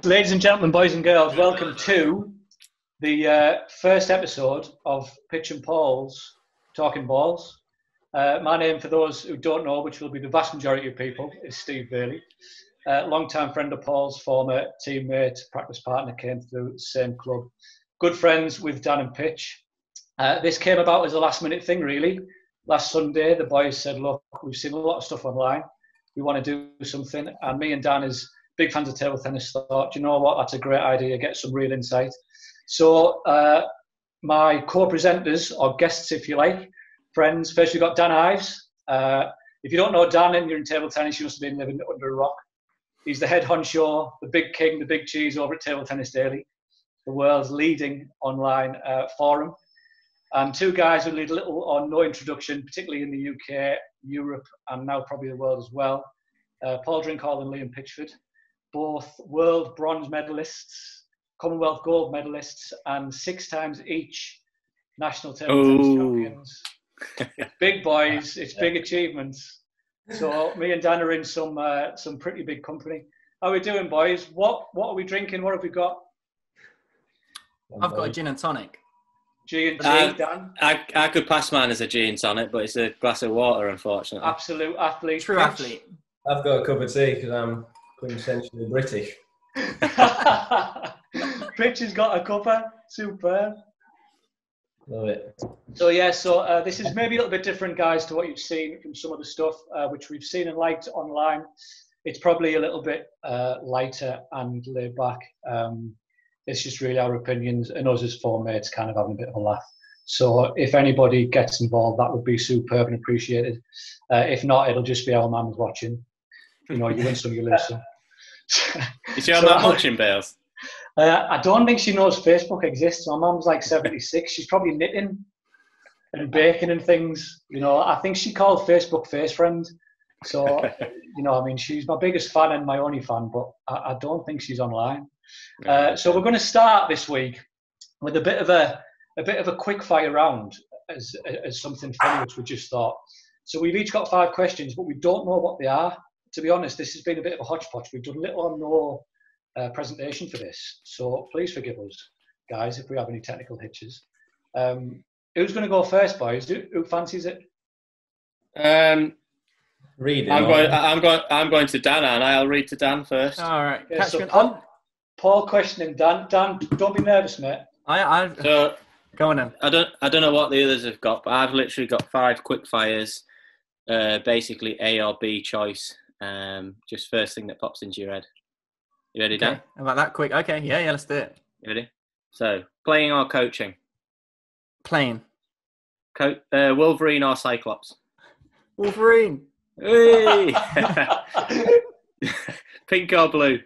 Ladies and gentlemen, boys and girls, welcome to the first episode of Pitch and Paul's Talking Balls. My name, for those who don't know, which will be the vast majority of people, is Steve Bailey. Long-time friend of Paul's, former teammate, practice partner, came through the same club. Good friends with Dan and Pitch. This came about as a last-minute thing, really. Last Sunday, the boys said, look, we've seen a lot of stuff online. We want to do something. And me and Dan, as big fans of table tennis, thought, you know what, that's a great idea, get some real insight. So my co-presenters, or guests if you like, friends, first we've got Dan Ives. If you don't know Dan and you're in table tennis, you must have been living under a rock. He's the head honcho, the big king, the big cheese over at Table Tennis Daily, the world's leading online forum. And two guys who need little or no introduction, particularly in the UK, Europe, and now probably the world as well. Paul Drinkhall and Liam Pitchford. Both world bronze medalists, Commonwealth gold medalists, and 6 times each national table tennis champions. It's big boys, it's big achievements. So me and Dan are in some pretty big company. How are we doing, boys? What are we drinking? What have we got? I've got a gin and tonic. G and T, Dan? I could pass mine as a gin and tonic, but it's a glass of water, unfortunately. Absolute athlete. True athlete. I've got a cup of tea because I'm quintessentially British. Pitch has got a cuppa. Superb. Love it. So this is maybe a little bit different, guys, to what you've seen from some of the stuff which we've seen and liked online. It's probably a little bit lighter and laid back. It's just really our opinions and us as four mates kind of having a bit of a laugh. So if anybody gets involved, that would be superb and appreciated. If not, it'll just be our mums watching. You know, you win some, you lose some. Is your mum watching, Bales? I don't think she knows Facebook exists. My mum's like 76. She's probably knitting and baking and things. You know, I think she called Facebook face friend. So, you know, I mean, she's my biggest fan and my only fan, but I don't think she's online. So we're going to start this week with a bit of a quick fire round as something funny, which we just thought. So we've each got 5 questions, but we don't know what they are. To be honest, this has been a bit of a hodgepodge. We've done little or no presentation for this. So please forgive us, guys, if we have any technical hitches. Who's going to go first, boys? Who fancies it? Read it. I'm going to Dan, and I'll read to Dan first. All right. Okay, so Paul questioning Dan. Dan, don't be nervous, mate. So go on then. I don't know what the others have got, but I've literally got 5 quick fires, basically A or B choice. Just first thing that pops into your head. You ready, Dan? About that quick? Okay, yeah, let's do it. You ready? So, playing or coaching? Playing. Wolverine or Cyclops? Wolverine. Hey! Pink or blue?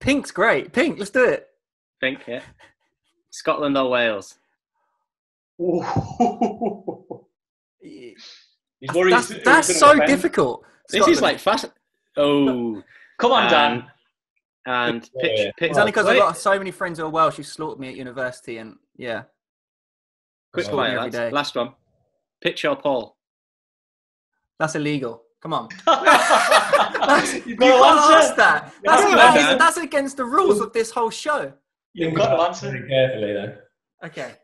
Pink's great. Pink, let's do it. Pink, yeah. Scotland or Wales? That's so difficult. This is like fast. Oh, come on, Dan. And Yeah. It's only because I've got so many friends who are Welsh who slaughtered me at university, and yeah. Quick Slaughtered me fire, every day. last one. Pitch or Paul? That's illegal. Come on. You've got to answer that. Yeah. That's against the rules of this whole show. You've got to answer. Very carefully, though. Okay.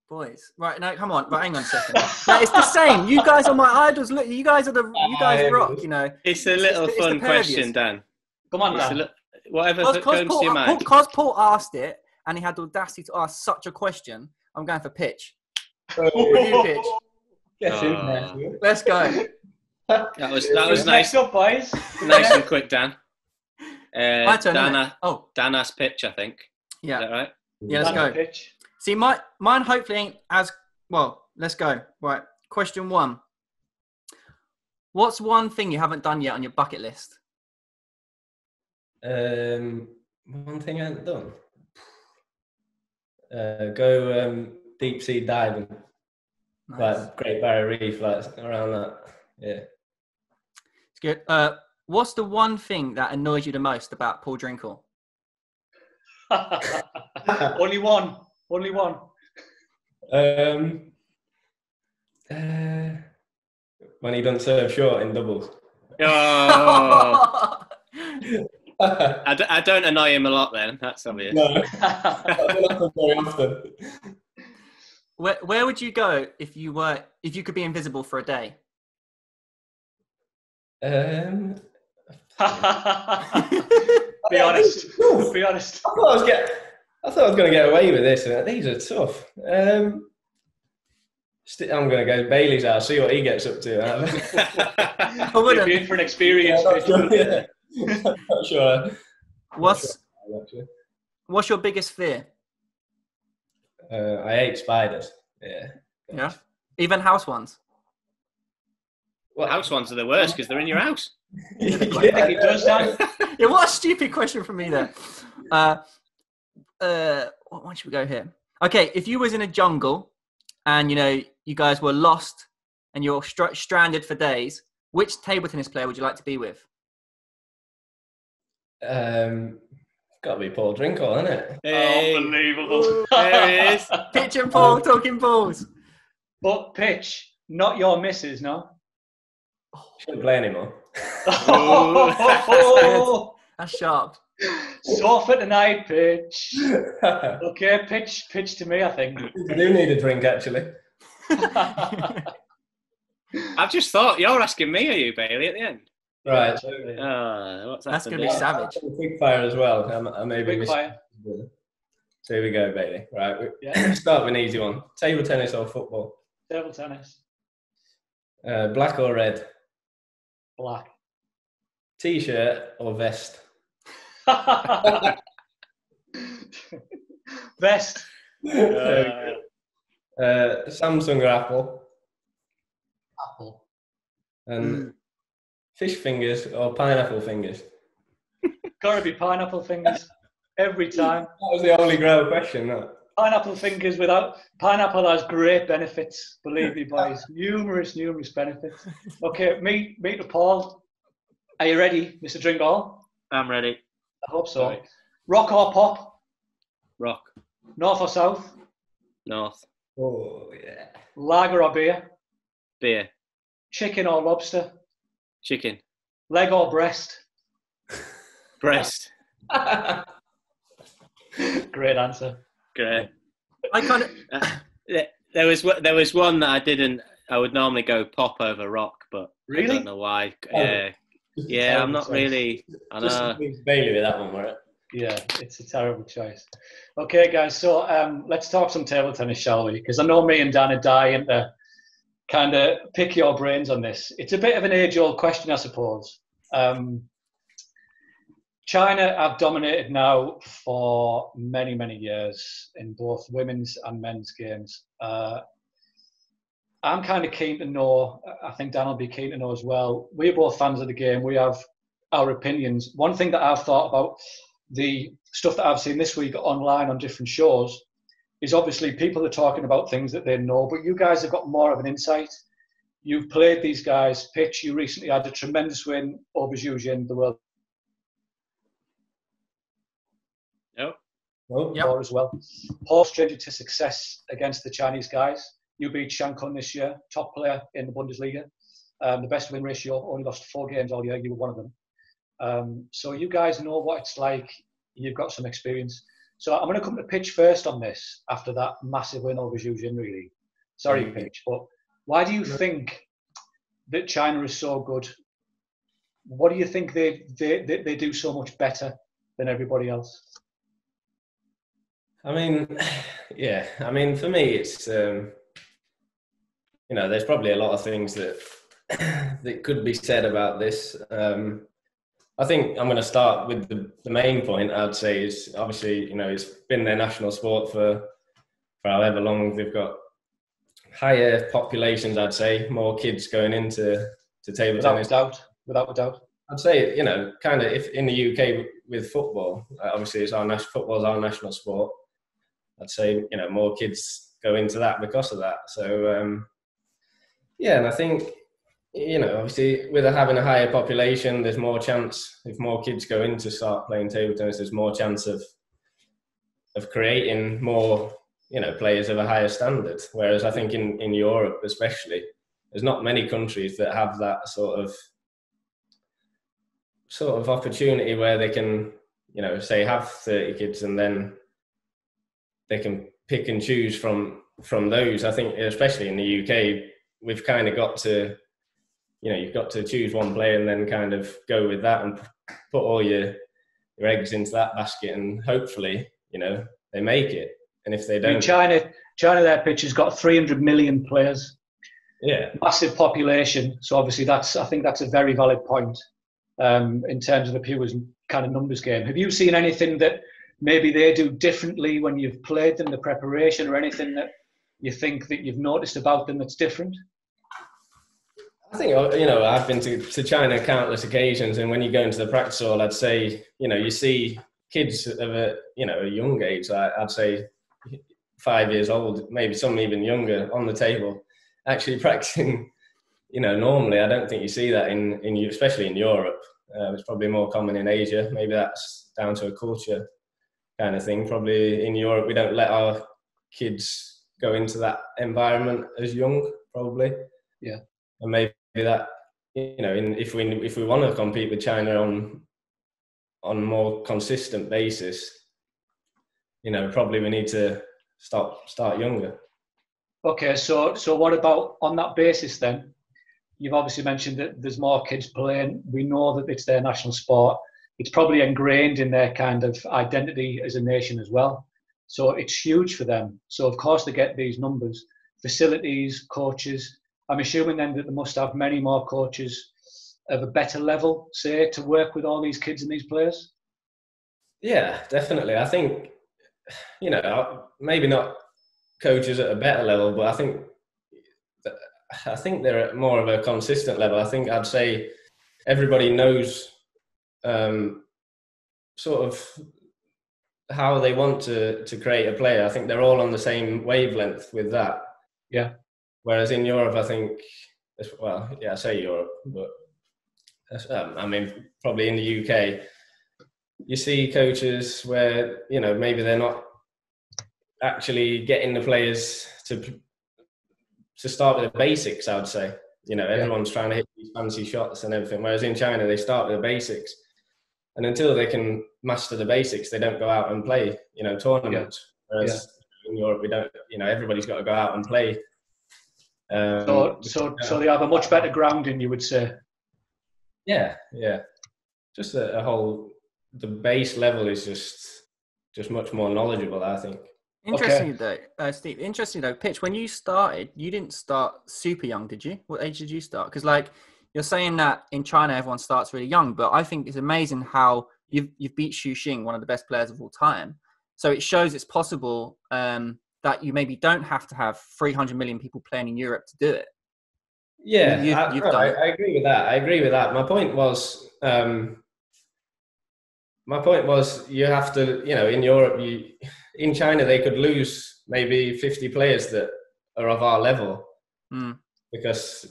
Boys, right now, come on. Right, hang on a second. No, it's the same. You guys are my idols. Look, you guys rock. You know. It's a little fun question, Dan. Come on, Dan. Whatever comes to your mind. Because Paul asked it, and he had the audacity to ask such a question, I'm going for pitch. What do you pitch? Let's go. That was nice. Next up, boys. Nice and quick, Dan. My turn. Dan asked pitch, I think. Yeah. Is that right? Yeah, let's go. Pitch. See, mine hopefully ain't as well. Let's go. Right. Question 1. What's one thing you haven't done yet on your bucket list? One thing I haven't done. Go deep sea diving. Nice. Like Great Barrier Reef, like around that. Yeah. It's good. What's the one thing that annoys you the most about Paul Drinkhall? Only one. When he doesn't serve short in doubles. Oh, I don't annoy him a lot then. That's obvious. No, that doesn't happen very often. Where would you go if you could be invisible for a day? Be honest. Be honest. I thought I was going to get away with this. These are tough. I'm going to go to Bailey's house, see what he gets up to. I wouldn't. You'd be in for an experience. Not sure. What's your biggest fear? I hate spiders. Yeah. Yeah. Even house ones. Well, house ones are the worst because they're in your house. I think it does, Dan. Yeah, what a stupid question from me there. Why should we go here? Okay, if you was in a jungle and, you guys were lost and you're stranded for days, which table tennis player would you like to be with? Got to be Paul Drinkhall, isn't it? Hey. Unbelievable. There he is. Pitch and Paul talking balls. But Pitch, not your missus, no? Shouldn't play anymore. That's sharp. So for tonight, Pitch. Okay, pitch to me, I think. I do need a drink, actually. I've just thought, you're asking me, are you, Bailey, at the end? Right. What's That's going to happened? be savage. Quick fire as well. I may be Quick fire. So here we go, Bailey. Right. Yeah. Start with an easy one. Table tennis or football? Table tennis. Black or red? Black. T-shirt or vest? Vest. Samsung or Apple? Apple. And fish fingers or pineapple fingers? Gotta be pineapple fingers. Every time. That was the only grail question, no? Pineapple fingers without... Pineapple has great benefits, believe me, boys. Numerous benefits. Okay, meet to Paul. Are you ready, Mr. Drinkhall? I'm ready. I hope so. Sorry. Rock or pop? Rock. North or south? North. Oh, yeah. Lager or beer? Beer. Chicken or lobster? Chicken. Leg or breast? Breast. Great answer. Great. I kind of... There was one that I would normally go pop over rock, but Really? I don't know why. Yeah, I'm not really. I Just know. Bailey with that one, right? Yeah, it's a terrible choice. Okay, guys, so let's talk some table tennis, shall we? Because I know me and Dan are dying to kind of pick your brains on this. It's a bit of an age-old question, I suppose. China have dominated now for many, many years in both women's and men's games. I'm kind of keen to know, I think Dan will be keen to know as well. We're both fans of the game. We have our opinions. One thing that I've thought about the stuff that I've seen this week online on different shows is obviously people are talking about things that they know, but you guys have got more of an insight. You've played these guys. Pitch, you recently had a tremendous win over Zhu Jin, the world tour as well. Horse traded to success against the Chinese guys. You beat Shan Kun this year, top player in the Bundesliga. The best win ratio, only lost 4 games all year. You were one of them. So you guys know what it's like. You've got some experience. So I'm going to come to Pitch first on this after that massive win over Zhu Jin, really. Sorry, Pitch, but why do you think that China is so good? What do you think they do so much better than everybody else? I mean, yeah. I mean, for me, it's there's probably a lot of things that could be said about this. I think I'm going to start with the main point. I'd say is obviously it's been their national sport for however long. They've got higher populations. I'd say more kids going into table tennis. Without a doubt. I'd say kind of if in the UK with football, obviously it's football's our national sport. I'd say more kids go into that because of that. So and I think obviously with having a higher population, there's more chance if more kids go in to start playing table tennis. There's more chance of creating more players of a higher standard. Whereas I think in Europe especially, there's not many countries that have that sort of opportunity where they can, say have 30 kids and then they can pick and choose from those. I think especially in the UK, we've kind of got to, you've got to choose one player and then kind of go with that and put all your eggs into that basket, and hopefully, they make it. And if they don't, I mean, China, their pitch has got 300 million players. Yeah, massive population. So obviously, I think that's a very valid point in terms of the pure kind of numbers game. Have you seen anything that maybe they do differently when you've played them, the preparation, or anything that you think that you've noticed about them that's different? I think, I've been to China countless occasions, and when you go into the practice hall, I'd say, you see kids of a young age, I'd say 5 years old, maybe some even younger, on the table, actually practicing, normally. I don't think you see that in especially in Europe. It's probably more common in Asia. Maybe that's down to a culture kind of thing. Probably in Europe, we don't let our kids go into that environment as young, probably. Yeah. And maybe that, if we want to compete with China on a more consistent basis, probably we need to start younger. Okay, so what about on that basis then? You've obviously mentioned that there's more kids playing. We know that it's their national sport. It's probably ingrained in their kind of identity as a nation as well. So it's huge for them. So of course they get these numbers, facilities, coaches. I'm assuming then that they must have many more coaches of a better level, say, to work with all these kids and these players. Yeah, definitely. I think, maybe not coaches at a better level, but I think they're at more of a consistent level. I think I'd say everybody knows sort of how they want to create a player. I think they're all on the same wavelength with that. Yeah. Whereas in Europe, I think, I say Europe, but probably in the UK, you see coaches where, maybe they're not actually getting the players to start with the basics, I would say. Everyone's trying to hit these fancy shots and everything. Whereas in China, they start with the basics. And until they can master the basics, they don't go out and play, tournaments. Yeah. Whereas in Europe, we don't, everybody's got to go out and play. So they have a much better grounding, you would say. Yeah. Just the base level is just much more knowledgeable, I think. Interesting though, Steve. Interesting though, Pitch. When you started, you didn't start super young, did you? What age did you start? Because you're saying that in China everyone starts really young, but I think it's amazing how you've beat Xu Xing, one of the best players of all time. So it shows it's possible that you maybe don't have to have 300 million people playing in Europe to do it. Yeah, I agree with that. My point was you have to, in Europe, in China, they could lose maybe 50 players that are of our level because,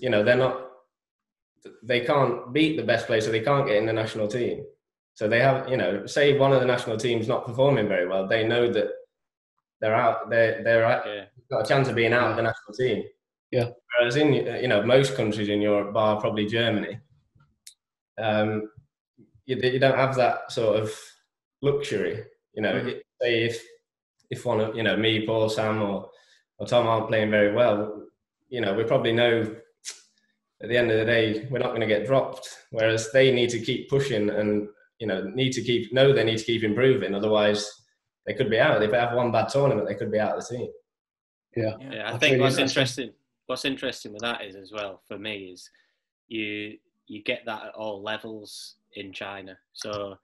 they can't beat the best players, so they can't get in the national team. So they have, say one of the national teams not performing very well, they know that they're out, got a chance of being out of the national team. Yeah. Whereas in, most countries in Europe, bar probably Germany, you don't have that sort of luxury. Say if one of, me, Paul, Sam or Tom aren't playing very well, we probably know at the end of the day we're not going to get dropped. Whereas they need to keep pushing and they need to keep improving. Otherwise, they could be out. If they have one bad tournament, they could be out of the team. Yeah. I think what's interesting with that is as well for me is you get that at all levels in China. So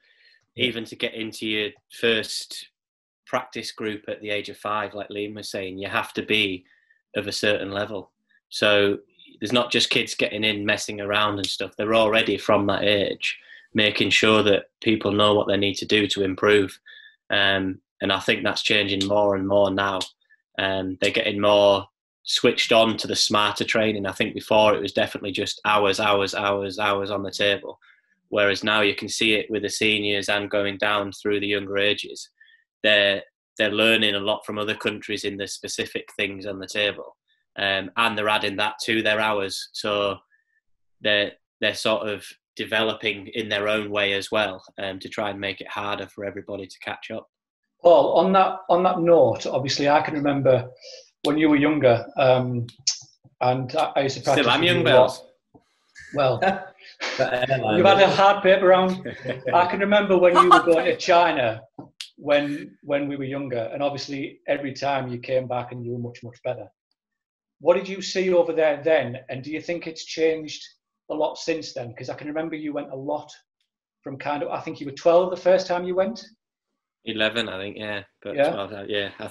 even to get into your first practice group at the age of 5, like Liam was saying, you have to be of a certain level. So there's not just kids getting in, messing around and stuff. They're already from that age, making sure that people know what they need to do to improve. And I think that's changing more and more now. They're getting more switched on to the smarter training. I think before it was definitely just hours on the table. Whereas now you can see it with the seniors and going down through the younger ages. They're they're learning a lot from other countries in the specific things on the table, and they're adding that to their hours. So they're sort of developing in their own way as well, to try and make it harder for everybody to catch up. Paul, on that note, obviously I can remember when you were younger, and I used to practice. Still, I'm young, Bells. Well, you've had a hard paper round. I can remember when you were going to China when we were younger, and obviously every time you came back and you were much, much better. What did you see over there then, and do you think it's changed a lot since then? Because I can remember you went a lot from kind of, I think you were 12 the first time you went. 11, I think, yeah. But yeah. 12, yeah, I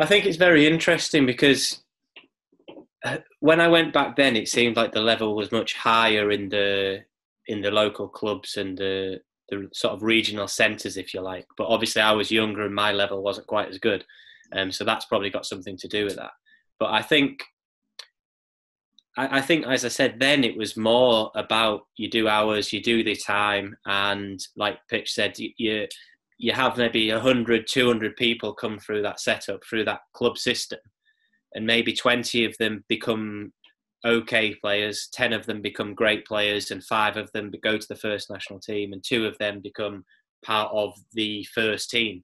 think it's very interesting because when I went back then, it seemed like the level was much higher in the local clubs and the sort of regional centres, if you like. But obviously, I was younger and my level wasn't quite as good, so that's probably got something to do with that. But I think, as I said, then it was more about you do hours, you do the time, and like Pitch said, you have maybe 100, 200 people come through that setup, through that club system, and maybe 20 of them become okay players, 10 of them become great players, and 5 of them go to the first national team, and 2 of them become part of the first team.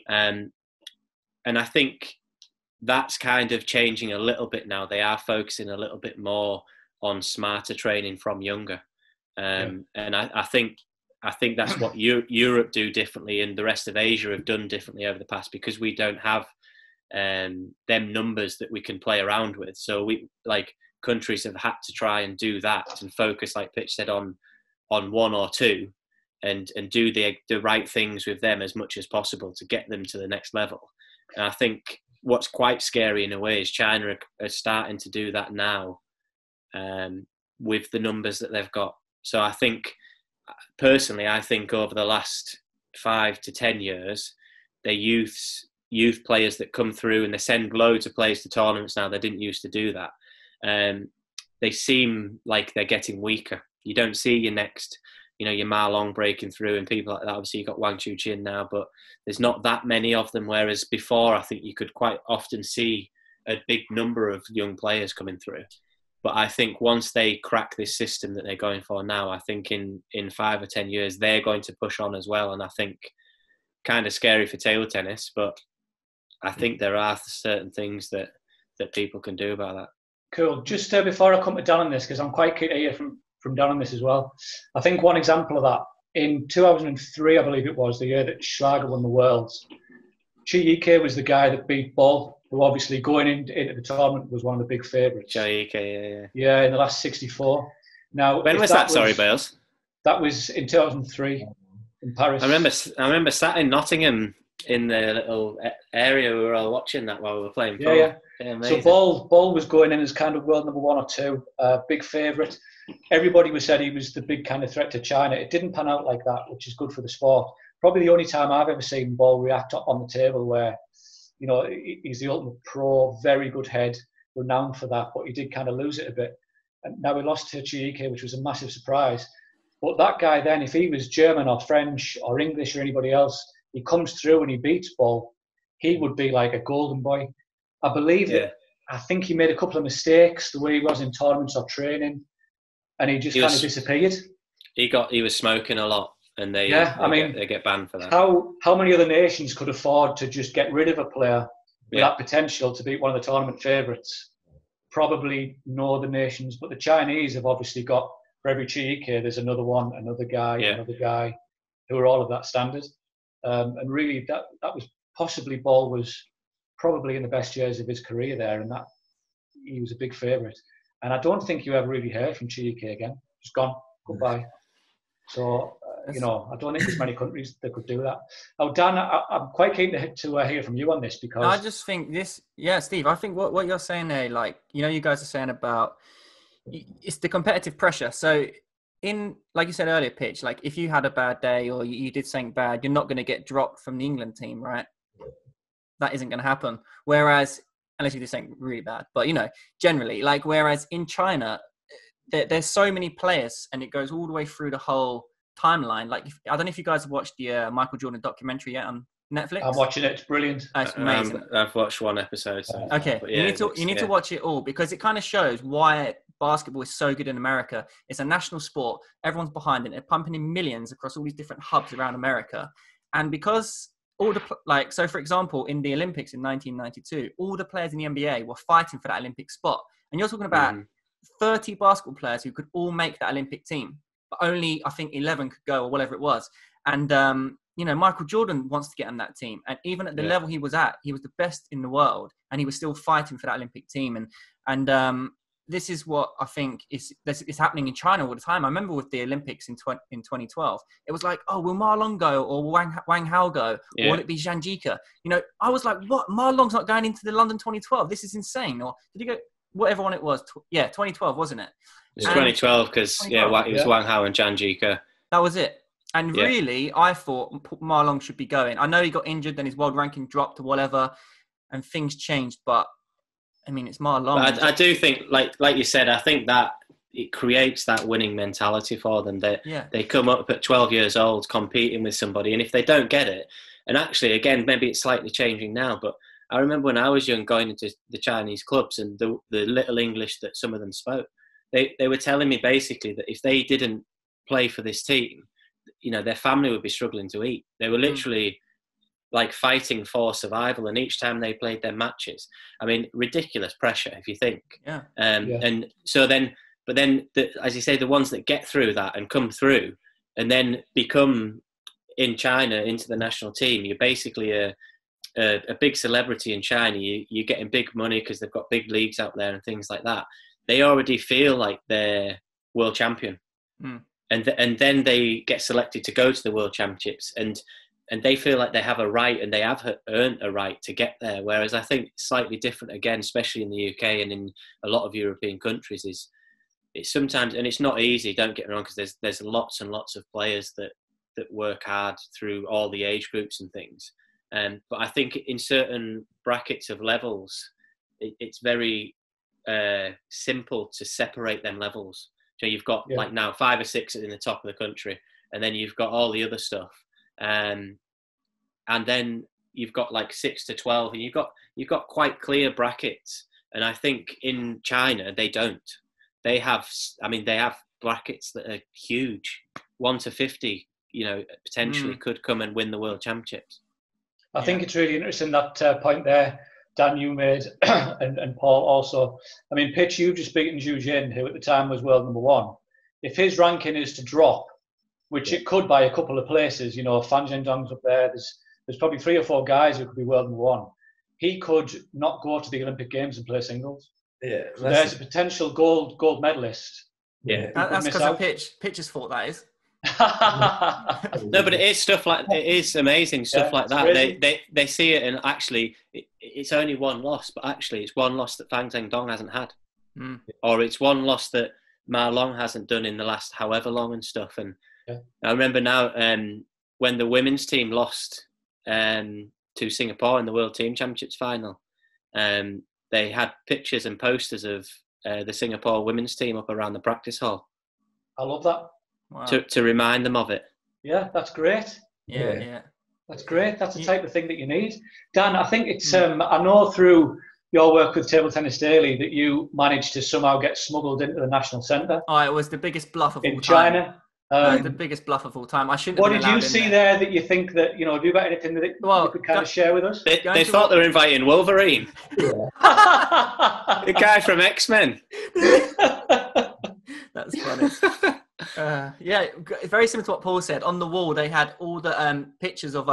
And I think that's kind of changing a little bit now. They are focusing a little bit more on smarter training from younger. And I think that's what Europe do differently, and the rest of Asia have done differently over the past, because we don't have them numbers that we can play around with. So we, like, countries have had to try and do that and focus, like Pitch said, on 1 or 2 and do the right things with them as much as possible to get them to the next level. And I think what's quite scary in a way is China are starting to do that now, with the numbers that they've got. So I think, personally, over the last 5 to 10 years, their youth players that come through, and they send loads of players to tournaments now. They didn't used to do that. They seem like they're getting weaker. You don't see your next, your Ma Long breaking through and people like that. Obviously, you've got Wang Chuqin now, but there's not that many of them. Whereas before, I think you could quite often see a big number of young players coming through. But I think once they crack this system that they're going for now, I think in 5 or 10 years, they're going to push on as well. And I think kind of scary for table tennis, but I think there are certain things that people can do about that. Cool. Just before I come to Dan on this, because I'm quite keen to hear from Dan on this as well. I think one example of that, in 2003, I believe it was, the year that Schlager won the Worlds, Chi Ike was the guy that beat Ball, who obviously going into the tournament was one of the big favourites. Chi Ike, yeah. Yeah, in the last 64. Now, when was that? Sorry, Bales. That was in 2003 in Paris. I remember sat in Nottingham in the little area we were all watching that while we were playing. Yeah. So Ball was going in as kind of world number 1 or 2, big favourite. Everybody was said he was the big kind of threat to China. It didn't pan out like that, which is good for the sport. Probably the only time I've ever seen Ball react on the table where, he's the ultimate pro, very good head, renowned for that, but he did kind of lose it a bit. And now we lost to Chi Ike, which was a massive surprise. But that guy then, if he was German or French or English or anybody else, he comes through and he beats Ball, he would be like a golden boy. I believe that. I think he made a couple of mistakes the way he was in tournaments or training, and he kind of disappeared. He was smoking a lot, and they get banned for that. How many other nations could afford to just get rid of a player with that potential to be one of the tournament favourites? Probably no other nations, but the Chinese have obviously got, for every Chi Ike, there's another one, another guy, who are all of that standard. And really, that was possibly Ball was probably in the best years of his career there, and that he was a big favourite. And I don't think you ever really heard from Chi Ike again. Just gone, goodbye. So I don't think there's many countries that could do that. Now, Dan, I'm quite keen to hear from you on this, because I just think this. Yeah, Steve, I think what you're saying there, like you guys are saying about it's the competitive pressure. So like you said earlier, Pitch, like if you had a bad day or you did something bad, you're not going to get dropped from the England team, right? That isn't going to happen. Whereas, unless you do something really bad, but generally, whereas in China, there's so many players, and it goes all the way through the whole timeline. Like, I don't know if you guys have watched the Michael Jordan documentary yet on Netflix? I'm watching it. It's brilliant. It's amazing. I've watched one episode. So Okay, but yeah, you need to watch it all, because it kind of shows why basketball is so good in America. It's a national sport. Everyone's behind it. They're pumping in millions across all these different hubs around America. And because so for example, in the Olympics in 1992, all the players in the NBA were fighting for that Olympic spot. And you're talking about 30 basketball players who could all make that Olympic team, but only, I think, 11 could go, or whatever it was. And, Michael Jordan wants to get on that team. And even at the level he was at, he was the best in the world, and he was still fighting for that Olympic team. And this is what I think is happening in China all the time. I remember with the Olympics in 2012, it was like, oh, will Ma Long go, or Wang Hao go, or will it be Zhang Jike? I was like, what? Ma Long's not going into the London 2012. This is insane. Or did he go? Whatever one it was. 2012, wasn't it? It was 2012 because, it was Wang Hao and Zhang Jike. That was it. And really, I thought Ma Long should be going. I know he got injured, then his world ranking dropped or whatever, and things changed. But, I mean, it's Ma Long. I do think, like you said, I think that it creates that winning mentality for them. They come up at 12 years old competing with somebody, and if they don't get it, and actually, again, maybe it's slightly changing now, but I remember when I was young going into the Chinese clubs and the little English that some of them spoke, they were telling me basically that if they didn't play for this team, their family would be struggling to eat. They were literally like fighting for survival, and each time they played their matches, I mean, ridiculous pressure if you think. And so then, but then, as you say, the ones that get through that and come through and then become in China into the national team, you're basically a big celebrity in China. You're getting big money because they've got big leagues out there and things like that. They already feel like they're world champion. And then they get selected to go to the World Championships, and they feel like they have a right, and they have earned a right to get there. Whereas I think slightly different again, especially in the UK and in a lot of European countries, is it's sometimes, and it's not easy. Don't get me wrong, because there's lots and lots of players that work hard through all the age groups and things. But I think in certain brackets of levels, it's very simple to separate them levels. So you've got like now 5 or 6 in the top of the country, and then you've got all the other stuff, and then you've got like 6 to 12, and you've got quite clear brackets. And I think in China they don't. They have brackets that are huge. 1 to 50, potentially could come and win the World Championships. I think it's really interesting that point there, Dan, you made, and Paul also. I mean, Pitch, you've just beaten Zhu Jin, who at the time was world number 1. If his ranking is to drop, which it could by a couple of places, Fan Zhendong's up there, there's probably 3 or 4 guys who could be world number 1. He could not go to the Olympic Games and play singles. Yeah, so there's a potential gold medalist. Yeah, that's because of Pitch's fault, that is. No, but it is amazing stuff like that. They see it, and actually it's only one loss, but actually it's one loss that Fan Zhendong hasn't had, or it's one loss that Ma Long hasn't done in the last however long and stuff. And I remember now when the women's team lost to Singapore in the World Team Championships final, they had pictures and posters of the Singapore women's team up around the practice hall. I love that. Wow. To remind them of it. Yeah, that's great. Yeah. That's great. That's the type of thing that you need. Dan, I think it's, I know through your work with Table Tennis Daily that you managed to somehow get smuggled into the National Centre. Oh, it was the biggest bluff of all time. In China. The biggest bluff of all time. I shouldn't. What did you see there that you think that, have you got anything that you could kind of share with us? They thought they were inviting Wolverine. The guy from X-Men. That's funny. Very similar to what Paul said. On the wall, they had all the pictures of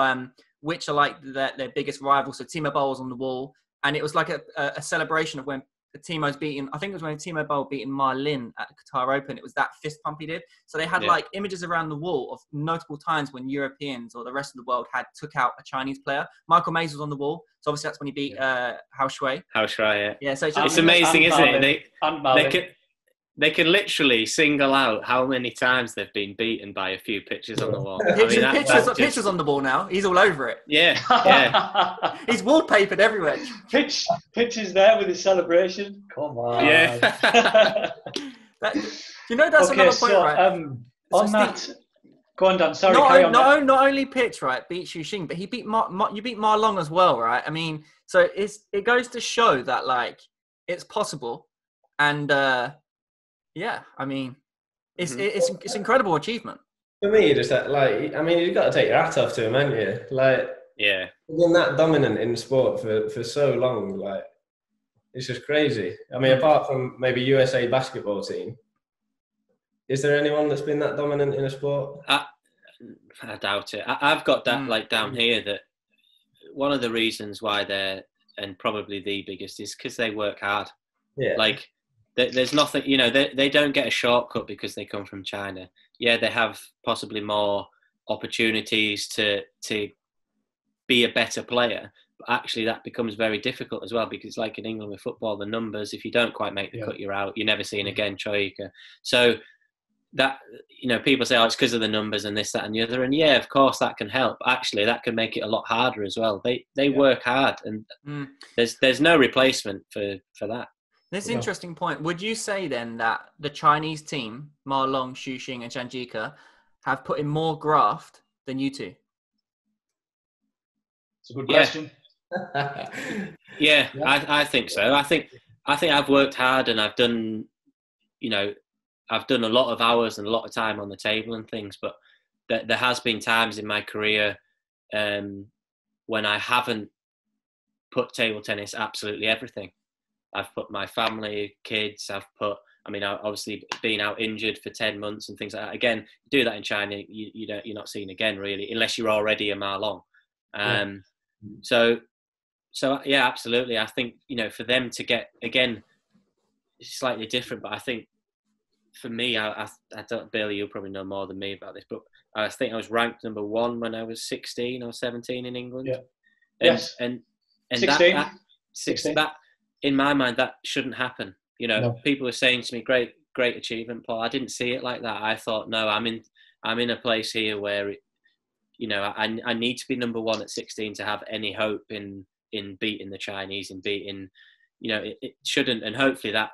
which are like their biggest rivals. So Timo Boll was on the wall, and it was like a celebration of when Timo's beaten. I think it was when Timo Boll beaten Ma Lin at the Qatar Open. It was that fist pump he did. So they had like images around the wall of notable times when Europeans or the rest of the world took out a Chinese player. Michael Mays was on the wall. So obviously that's when he beat Hao Shui. Hao Shui, yeah. So it's amazing, isn't it? They can literally single out how many times they've been beaten by a few pictures on the wall. Pictures on the wall now. He's all over it. Yeah. He's wallpapered everywhere. Pitch is there with his celebration. Come on. Yeah. That's another point, right? On that, Go on, Dan. Sorry, carry on. Not only Pitch, right, beat Xuxing, but he beat you beat Ma Long as well, right? I mean, so it goes to show that like it's possible, and yeah, I mean, it's incredible achievement. For me, just that, like, I mean, you've got to take your hat off to him, haven't you? Like, Yeah, been that dominant in sport for so long, like, it's just crazy. I mean, apart from maybe USA basketball team, is there anyone that's been that dominant in a sport? I doubt it. I've got that like down here that one of the reasons why they're, and probably the biggest, is because they work hard. Yeah. Like, there's nothing, you know, they don't get a shortcut because they come from China. Yeah, they have possibly more opportunities to be a better player, but actually that becomes very difficult as well, because like in England with football, the numbers, if you don't quite make the cut, you're out. You're never seen again, Troika. So that, you know, people say, oh, it's because of the numbers and this, that and the other. And yeah, of course that can help. Actually, that can make it a lot harder as well. They work hard, and there's no replacement for that. This interesting point. Would you say then that the Chinese team, Ma Long, Xuxing and Zhang Jike, have put in more graft than you two? It's a good question. Yeah, I think so. I think I've worked hard, and I've done, you know, I've done a lot of hours and a lot of time on the table and things, but there has been times in my career when I haven't put table tennis absolutely everything. I've put my family, kids, I've obviously been out injured for 10 months and things like that. Again, do that in China, you're not seen again really, unless you're already a Ma Long. So yeah, absolutely. I think, you know, for them to get, again, it's slightly different, but I think for me, I don't, Billy, you'll probably know more than me about this, but I think I was ranked number 1 when I was 16 or 17 in England. Yeah. And 16. That, in my mind, that shouldn't happen. You know, people were saying to me, great achievement, Paul. I didn't see it like that. I thought, no, I'm in a place here where, you know, I need to be number 1 at 16 to have any hope in beating the Chinese, and beating, you know, it shouldn't, and hopefully that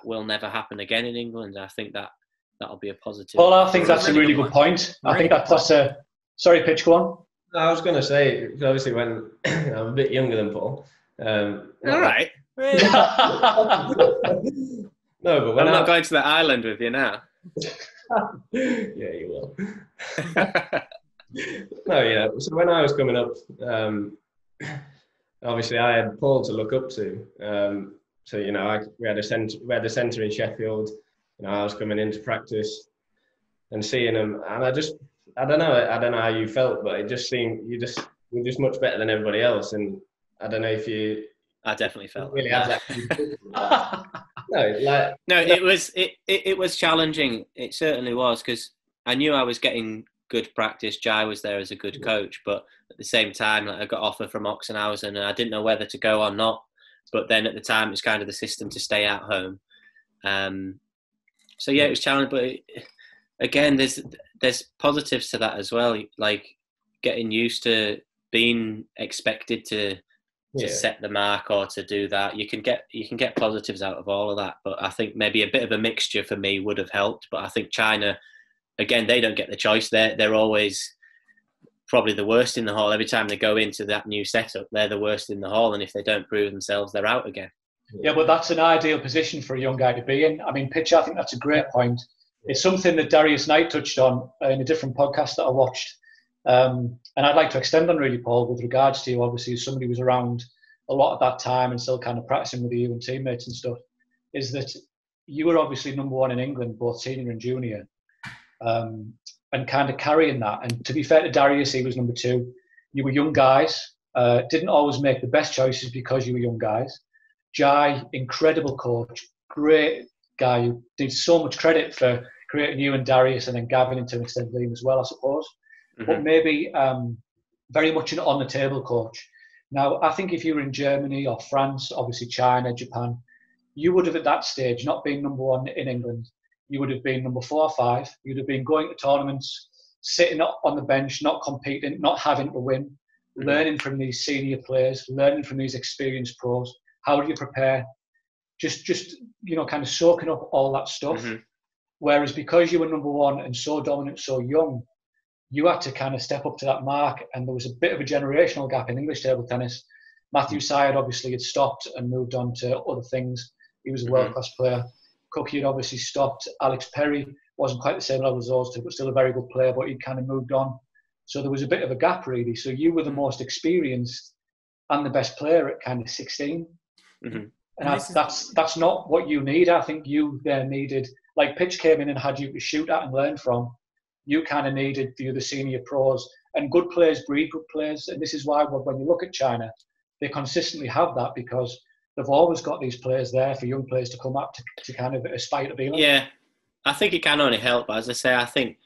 will never happen again in England. I think that'll be a positive. Well, I think that's a really good point. I think that's a... Sorry, Pitch, go on. I was going to say, obviously, when I'm a bit younger than Paul. All right. No, but when I'm not going to the island with you now. Yeah, you will. No, yeah. So when I was coming up, obviously I had Paul to look up to. So, you know, we had a centre in Sheffield. You know, I was coming into practice and seeing him, and I don't know how you felt, but it just seemed you're just much better than everybody else. And I don't know if you. I definitely felt really have that. No, it was challenging. It certainly was, because I knew I was getting good practice. Jai was there as a good coach, but at the same time, like, I got offer from Oxenhausen, and I didn't know whether to go or not. But then at the time, it was kind of the system to stay at home. So yeah, it was challenging. But again, there's positives to that as well. Like getting used to being expected to set the mark or to do that. You can get positives out of all of that. But I think maybe a bit of a mixture for me would have helped. But I think China, again, they don't get the choice. They're always probably the worst in the hall. Every time they go into that new setup, they're the worst in the hall, and if they don't prove themselves, they're out again. Yeah, but that's an ideal position for a young guy to be in. I mean, Pitch, I think that's a great point. It's something that Darius Knight touched on in a different podcast that I watched. And I'd like to extend on really, Paul, with regards to you, obviously, as somebody who was around a lot at that time and still kind of practicing with you and teammates and stuff, is that you were obviously number 1 in England, both senior and junior. And kind of carrying that. And to be fair to Darius, he was number 2. You were young guys, didn't always make the best choices because you were young guys. Jai, incredible coach, great guy who needs so much credit for creating you and Darius, and then Gavin into an extent Liam as well, I suppose. Mm-hmm. But maybe very much an on-the-table coach. Now, I think if you were in Germany or France, obviously China, Japan, you would have at that stage not been number 1 in England. You would have been number 4 or 5. You'd have been going to tournaments, sitting on the bench, not competing, not having to win, learning from these senior players, learning from these experienced pros. How do you prepare? Just you know, kind of soaking up all that stuff. Mm-hmm. Whereas because you were number 1 and so dominant, so young, you had to kind of step up to that mark, and there was a bit of a generational gap in English table tennis. Matthew Syed obviously had stopped and moved on to other things. He was a world-class player. Cookie had obviously stopped. Alex Perry wasn't quite the same level as those two, but still a very good player, but he'd kind of moved on. So there was a bit of a gap, really. So you were the most experienced and the best player at kind of 16. And that's not what you need. I think you then needed, like Pitch came in and had you to shoot at and learn from. You kind of needed the other senior pros, and good players breed good players. And this is why when you look at China, they consistently have that, because they've always got these players there for young players to come up to kind of aspire to be like. Yeah, I think it can only help. But as I say, I think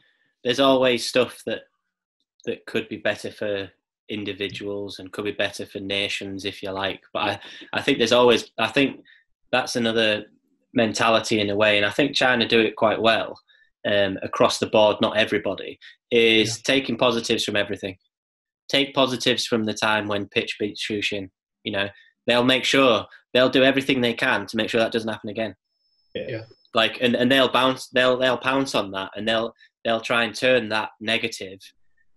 there's always stuff that could be better for individuals and could be better for nations, if you like. But I think that's another mentality in a way, and I think China do it quite well across the board. Not everybody is taking positives from everything. Take positives from the time when Pitch beat Shushin. They'll make sure they'll do everything they can to make sure that doesn't happen again. Yeah. Like, and they'll pounce on that, and they'll try and turn that negative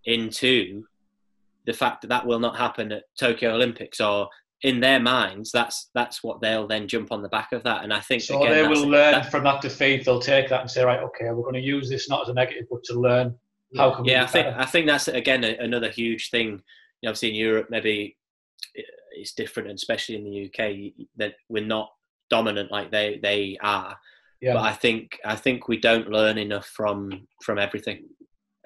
into the fact that will not happen at Tokyo Olympics, or in their minds, that's what they'll then jump on the back of that. And I think so. Again, they will learn from that defeat. They'll take that and say, right, okay, we're going to use this not as a negative, but to learn how can we do better. I think that's again another huge thing. Obviously in Europe, maybe it's different, and especially in the UK, that we're not dominant like they are. Yeah. But I think we don't learn enough from everything.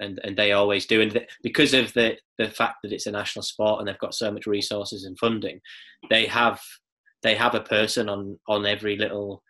And they always do, and because of the fact that it's a national sport and they've got so much resources and funding, they have a person on every little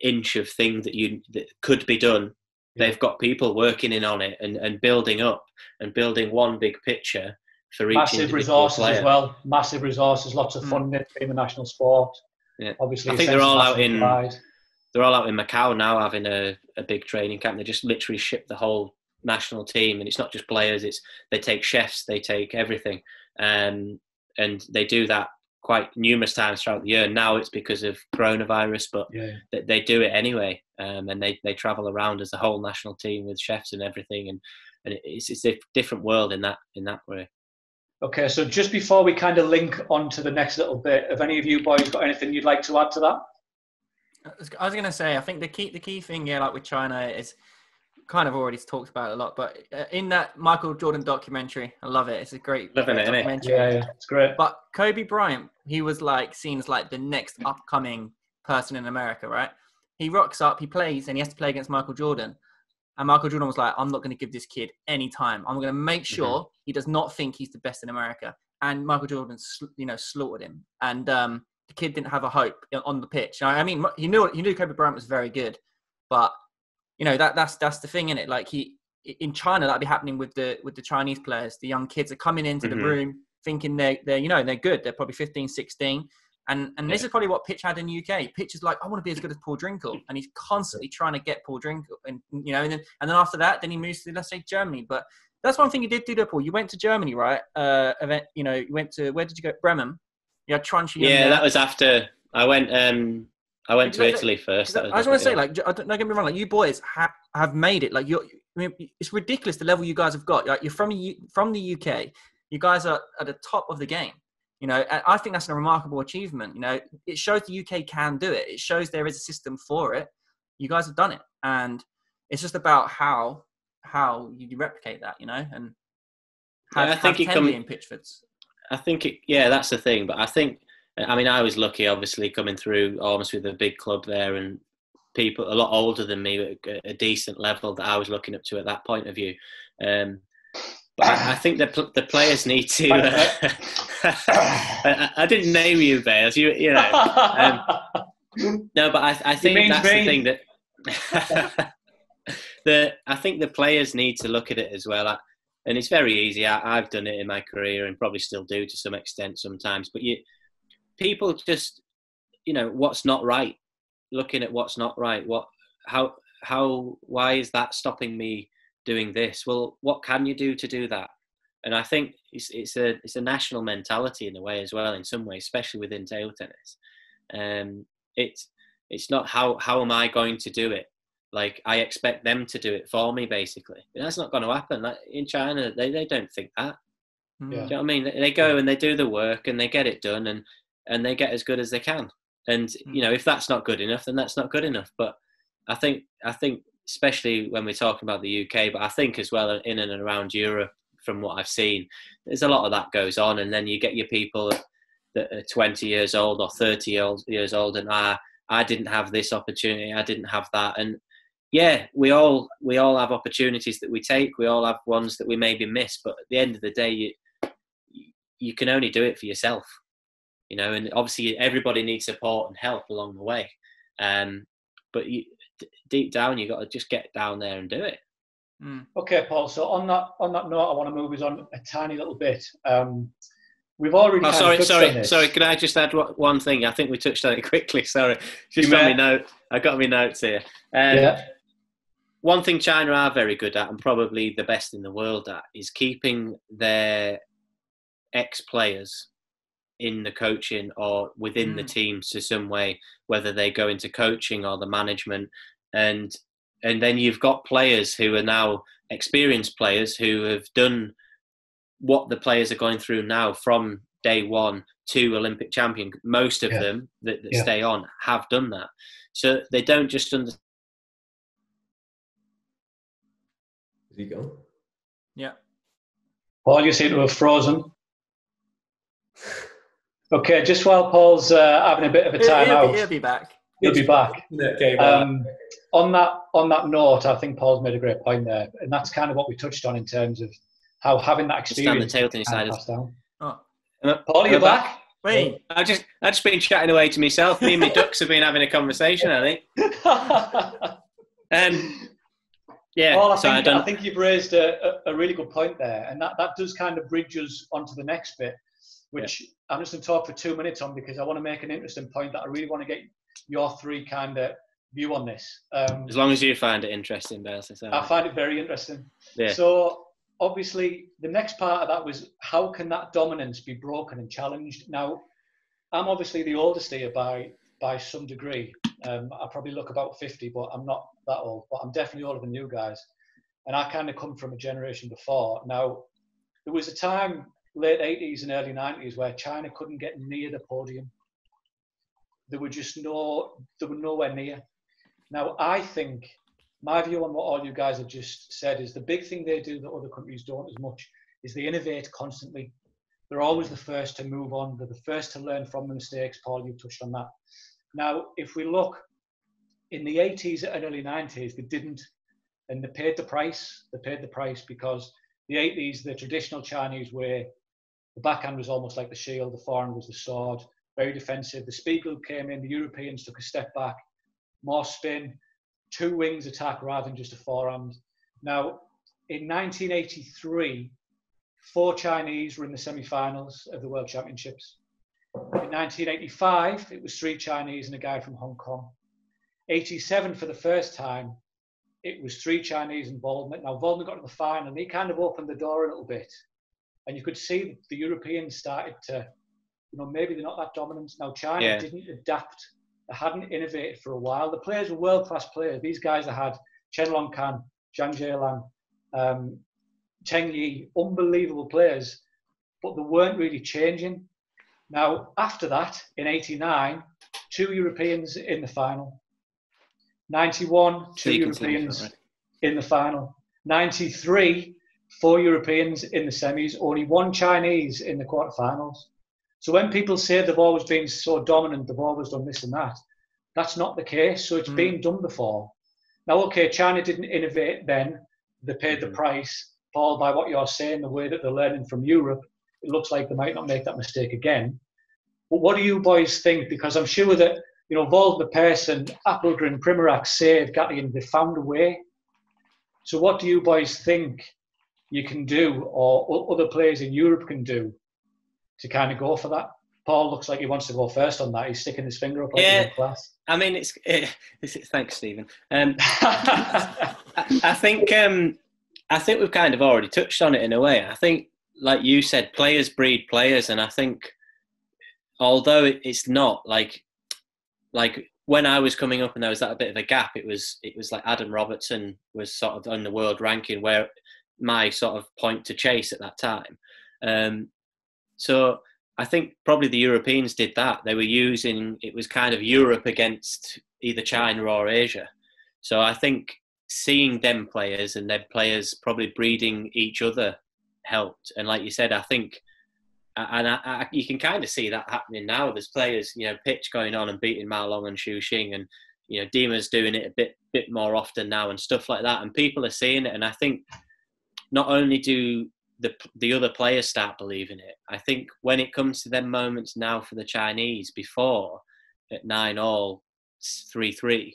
inch of thing that could be done. Yeah. They've got people working in on it and building up and building one big picture for each massive resources player. As well. Massive resources, lots of funding in the national sport. Yeah, obviously, I think they're all out in Macau now, having a big training camp. They just literally ship the whole national team, and it's not just players, they take chefs, they take everything, and they do that quite numerous times throughout the year. Now it's because of coronavirus, but they do it anyway, and they travel around as a whole national team with chefs and everything, and it's a different world in that way. Okay, so just before we kind of link on to the next little bit, have any of you boys got anything you'd like to add to that? I was going to say, I think the key thing, like with China, is kind of already talked about it a lot, but in that Michael Jordan documentary, I love it. It's a great documentary. Yeah, it's great. But Kobe Bryant, he was seen as the next upcoming person in America, right? He rocks up, he plays, and he has to play against Michael Jordan. And Michael Jordan was like, I'm not going to give this kid any time. I'm going to make sure he does not think he's the best in America. And Michael Jordan, slaughtered him. And the kid didn't have a hope on the pitch. I mean, he knew Kobe Bryant was very good, but that's the thing, isn't it? In China, that'd be happening with the Chinese players. The young kids are coming into the room thinking they're good. They're probably 15, 16. And this is probably what Pitch had in the UK. Pitch is like, I want to be as good as Paul Drinkhall, and he's constantly trying to get Paul Drinkhall. And then after that, then he moves to, let's say, Germany. But that's one thing you did do, Paul. You went to Germany, right? You went to, where did you go? Bremen. You had Trunchi. Yeah, that was after I went. I went to Italy first. I just want to say, don't get me wrong, you boys have made it. It's ridiculous the level you guys have got. You're from the UK. You guys are at the top of the game. And I think that's a remarkable achievement. It shows the UK can do it. It shows there is a system for it. You guys have done it, and it's just about how you replicate that. And I think it comes in Pitchfords. I think that's the thing. But I think. I mean, I was lucky, obviously, coming through almost with a big club there, and people a lot older than me at a decent level that I was looking up to at that point of view. But I think the players need to. I didn't name you, Bales. You know. No, but I think that's the thing that. I think the players need to look at it as well, and it's very easy. I've done it in my career, and probably still do to some extent sometimes. But people just, what's not right. Looking at what's not right. Why is that stopping me doing this? Well, what can you do to do that? And I think it's a national mentality in a way as well, in some ways, especially within table tennis. It's not how am I going to do it? Like, I expect them to do it for me, basically. And that's not going to happen. Like, in China, they don't think that. Yeah. Do you know what I mean? They go and they do the work and they get it done, and they get as good as they can. And, you know, if that's not good enough, then that's not good enough. But I think especially when we're talking about the UK, but I think as well in and around Europe, from what I've seen, there's a lot of that goes on. And then you get your people that are 20 years old or 30 years old, and I didn't have this opportunity, I didn't have that. And yeah, we all have opportunities that we take. We all have ones that we maybe miss. But at the end of the day, you can only do it for yourself, you know. And obviously, everybody needs support and help along the way. But deep down, you got to just get down there and do it. Okay, Paul. So on that note, I want to move us on a tiny little bit. We've already. Sorry. Can I just add one thing? I think we touched on it quickly. Sorry, just on my note. I got my notes here. One thing China are very good at, and probably the best in the world at, is keeping their ex-players in the coaching or within the teams to some way, whether they go into coaching or the management. And then you've got players who are now experienced players who have done what the players are going through now from day one to Olympic champion. Most of them that stay on have done that. So they don't just understand. Is he gone? Yeah. Paul, you seem to have frozen. Okay, just while Paul's having a bit of a time out. He'll be back. He'll be back. Okay, on that note, I think Paul's made a great point there, and that's kind of what we touched on in terms of how having that experience Stand the tail to passed down. Oh. Paul, are you back? Wait. I just been chatting away to myself. Me and my ducks have been having a conversation, I think. Yeah. Paul, I think you've raised a really good point there, and that does kind of bridge us onto the next bit, which I'm just going to talk for 2 minutes on, because I want to make an interesting point that I really want to get your three kind of view on this. As long as you find it interesting, Bales. I find it very interesting. Yeah. So obviously the next part of that was, how can that dominance be broken and challenged? Now, I'm obviously the oldest here by some degree. I probably look about 50, but I'm not that old, but I'm definitely older than you guys. And I kind of come from a generation before. Now, there was a time, late 80s and early 90s, where China couldn't get near the podium. They were nowhere near. Now, I think my view on what all you guys have just said is the big thing they do that other countries don't as much is they innovate constantly. They're always the first to move on. They're the first to learn from the mistakes. Paul, you touched on that. Now, if we look in the 80s and early 90s, they didn't, and they paid the price. They paid the price because the 80s, the traditional Chinese way, the backhand was almost like the shield, the forehand was the sword, very defensive. The Spiegel came in, the Europeans took a step back, more spin, two wings attack rather than just a forehand. Now, in 1983, 4 Chinese were in the semi-finals of the World Championships. In 1985, it was 3 Chinese and a guy from Hong Kong. 87, for the first time, it was 3 Chinese and Waldman. Now, Waldman got to the final, and he kind of opened the door a little bit. And you could see the Europeans started to, maybe they're not that dominant. Now, China didn't adapt. They hadn't innovated for a while. The players were world-class players. These guys that had Chen Long-kan, Zhang Zhelan, Cheng Yi, unbelievable players, but they weren't really changing. Now, after that, in 89, 2 Europeans in the final. 91, 2 Europeans in the final. 93, 4 Europeans in the semis, only 1 Chinese in the quarterfinals. So when people say they've always been so dominant, they've always done this and that, that's not the case. So it's been done before. Now, okay, China didn't innovate then. They paid the price. Paul, by what you're saying, the way that they're learning from Europe, it looks like they might not make that mistake again. But what do you boys think? Because I'm sure that, Waldner, Pearson, Appelgren, Primorac, Save, Gattian, they found a way. So what do you boys think you can do, or other players in Europe can do, to kind of go for that? Paul looks like he wants to go first on that. He's sticking his finger up like he's in class. I mean, thanks, Stephen. I think we've kind of already touched on it in a way. I think, like you said, players breed players, and I think although it's not like when I was coming up and there was that bit of a gap, it was like Adam Robertson was sort of on the world ranking, where my sort of point to chase at that time. So I think probably the Europeans did that. They were using, it was kind of Europe against either China or Asia. So I think seeing them players and their players probably breeding each other helped. And like you said, I think, and you can kind of see that happening now. There's players, Pitch going on and beating Mao Long and Xu Xing, and Dima's doing it a bit more often now and stuff like that. And people are seeing it. And I think not only do the other players start believing it, I think when it comes to them moments now for the Chinese, before at 9-all, 3-3,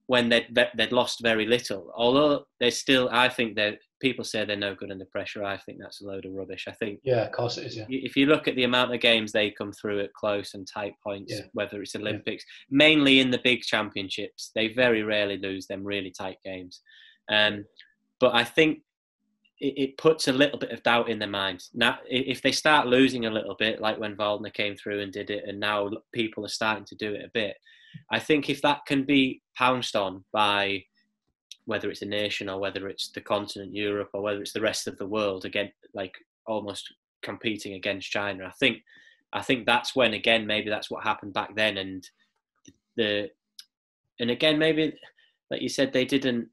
when they'd lost very little, although they're still, I think that people say they're no good under pressure. I think that's a load of rubbish. I think, yeah, of course it is. Yeah. If you look at the amount of games they come through at close and tight points, whether it's Olympics, mainly in the big championships, they very rarely lose them really tight games. But I think it puts a little bit of doubt in their minds. Now, if they start losing a little bit, like when Waldner came through and did it, and now people are starting to do it a bit, I think if that can be pounced on by whether it's a nation or whether it's the continent Europe or whether it's the rest of the world, again, like almost competing against China, I think that's when, again, maybe that's what happened back then. And again, maybe, like you said, they didn't,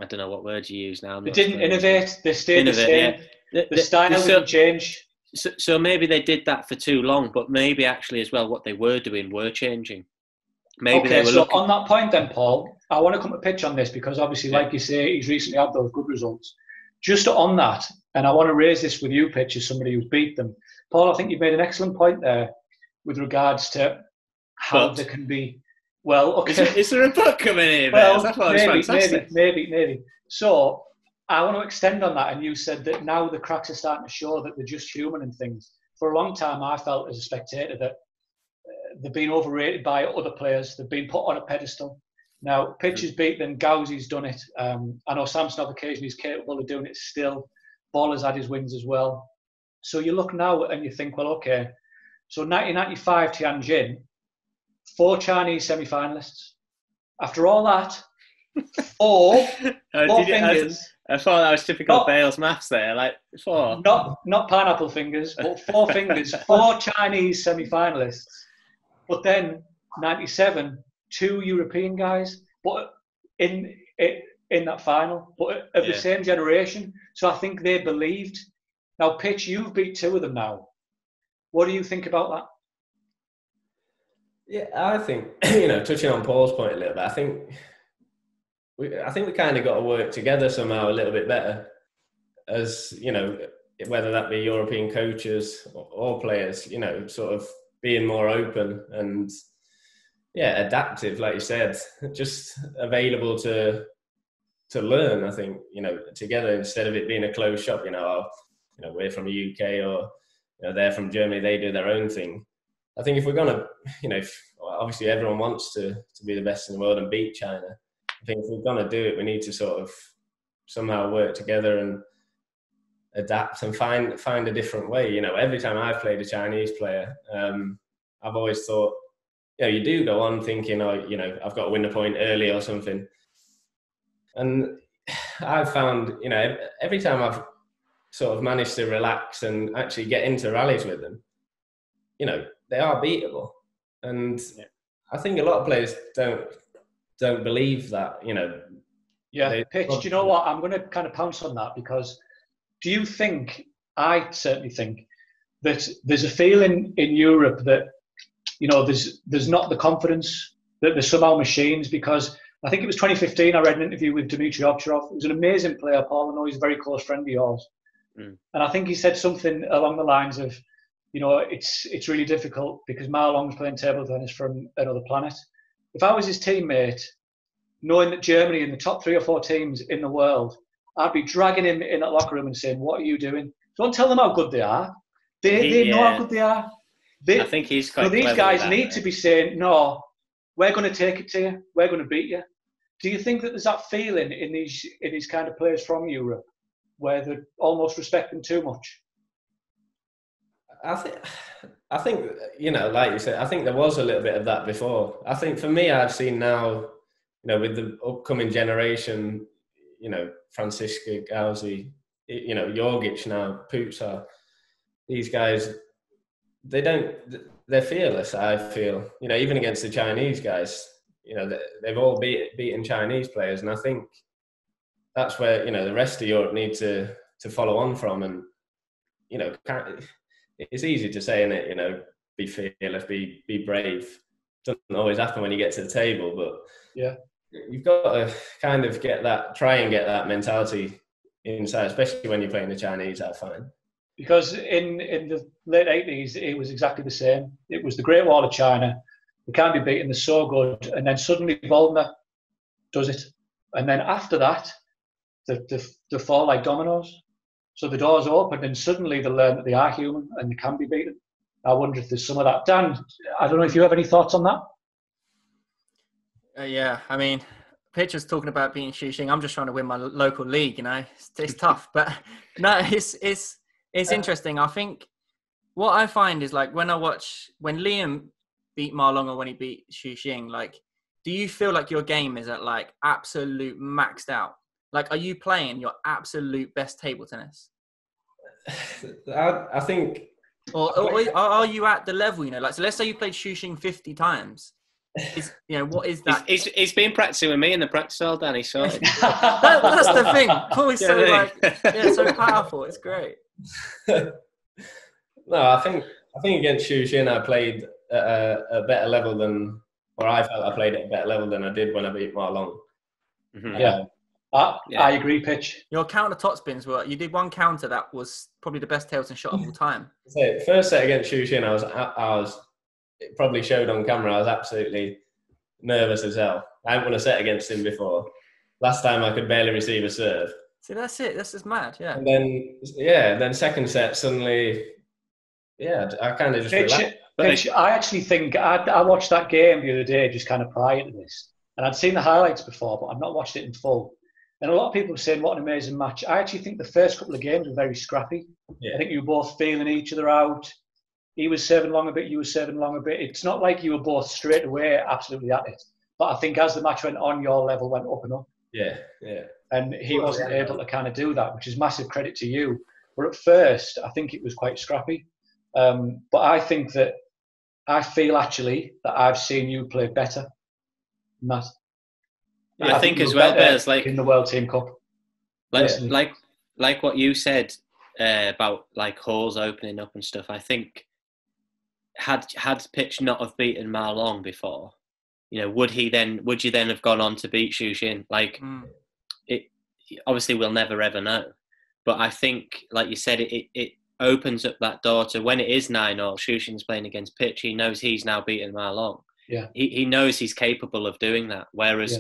I don't know what word you use now. They didn't innovate. They stayed the same. Yeah. The style didn't change. So maybe they did that for too long, but maybe actually as well what they were doing were changing. Maybe they were looking... on that point then, Paul, I want to come to Pitch on this because obviously, like you say, he's recently had those good results. Just on that, and I want to raise this with you, Pitch, as somebody who's beat them. Paul, I think you've made an excellent point there with regards to how there can be... Well, okay. Is there a book coming here? Well, maybe. So I want to extend on that. And you said that now the cracks are starting to show that they're just human and things. For a long time, I felt as a spectator that they've been overrated by other players. They've been put on a pedestal. Now, Pitch has beat them. Gauzy's done it. I know Samsonov occasionally is capable of doing it still. Baller's had his wins as well. So you look now and you think, well, okay. So 1995 Tianjin, 4 Chinese semi-finalists. After all that, four fingers. I thought that was typical Bale's maths there, like 4. Not pineapple fingers, but 4 fingers. 4 Chinese semi-finalists. But then 97, 2 European guys, but in that final, but of the same generation. So I think they believed. Now, Pitch, you've beat 2 of them now. What do you think about that? Yeah, I think, touching on Paul's point a little bit, I think we kind of got to work together somehow a little bit better, as whether that be European coaches or players, sort of being more open and adaptive, like you said, just available to learn. I think together, instead of it being a closed shop. We're from the UK or they're from Germany, they do their own thing. I think if we're going to, obviously everyone wants to be the best in the world and beat China. I think if we're going to do it, we need to sort of somehow work together and adapt and find a different way. Every time I've played a Chinese player, I've always thought, you do go on thinking, I've got to win the point early or something. And I've found, every time I've sort of managed to relax and actually get into rallies with them, they are beatable. And I think a lot of players don't believe that, Yeah, Pitch, do you know what? I'm going to kind of pounce on that because do you think, I certainly think, that there's a feeling in Europe that, there's not the confidence, that there's somehow machines? Because I think it was 2015, I read an interview with Dmitry Ovcharov. He was an amazing player, Paul. I know he's a very close friend of yours. And I think he said something along the lines of, it's really difficult because Mao Long's playing table tennis from another planet. If I was his teammate, knowing that Germany in the top 3 or 4 teams in the world, I'd be dragging him in that locker room and saying, what are you doing? Don't tell them how good they are. They know how good they are. I think he's quite these guys need to be saying, no, we're going to take it to you. We're going to beat you. Do you think that there's that feeling in these kind of players from Europe where they're almost respecting too much? I think like you said, I think there was a little bit of that before. I think for me, I've seen now, with the upcoming generation, Francisca Gauzy, Jorgic now, Putsar, these guys, they're fearless, I feel. Even against the Chinese guys, they've all beaten Chinese players, and I think that's where the rest of Europe need to follow on from. And it's easy to say, innit? Be fearless, be brave. Doesn't always happen when you get to the table, but yeah, you've got to kind of try and get that mentality inside, especially when you're playing the Chinese, I find. Because in the late 80s, it was exactly the same. It was the Great Wall of China. They can't be beaten, they're so good. And then suddenly Waldner does it. And then after that, they fall like dominoes. So the doors open and suddenly they learn that they are human and they can be beaten. I wonder if there's some of that. Dan, I don't know if you have any thoughts on that? Yeah, I mean, Pitcher's talking about beating Shuxing. I'm just trying to win my local league, It's tough. But no, it's interesting. I think what I find is, like, when Liam beat Marlon or when he beat Shuxing, like, do you feel like your game is at, like, absolute maxed out? Like, are you playing your absolute best table tennis? I think... Or are you at the level, like, so let's say you played Shuxing 50 times. What is that? He's been practicing with me in the practice hall, Danny. So that's the thing. Always so powerful. It's great. No, I think against Shuxing I played at a better level than, or I felt I played at a better level than I did when I beat Marlon. Mm-hmm. Yeah. I agree, Pitch. Your counter top spins you did one counter that was probably the best tailspin shot of all time. So first set against Shuxing, I was it probably showed on camera, I was absolutely nervous as hell. I haven't won a set against him before. Last time I could barely receive a serve. See, that's it. This is mad, yeah. And then second set, suddenly, I kind of just relaxed. Pitch, I actually think, I watched that game the other day just kind of prior to this. And I'd seen the highlights before, but I've not watched it in full. And a lot of people were saying, what an amazing match. I actually think the first couple of games were very scrappy. Yeah. I think you were both feeling each other out. He was serving long a bit, you were serving long a bit. It's not like you were both straight away absolutely at it. But I think as the match went on, your level went up and up. Yeah. And he wasn't able to kind of do that, which is massive credit to you. But at first, I think it was quite scrappy. But I feel actually that I've seen you play better than that. I think as well, Bears, like in the World Team Cup. Like what you said about like halls opening up and stuff. I think had Pitch not have beaten Marlon before, would you then have gone on to beat Shuxing? Like it obviously we'll never ever know. But I think, like you said, it opens up that door to when it is 9-0, Shuxing's playing against Pitch, he knows he's now beaten Marlon. Yeah. He knows he's capable of doing that. Whereas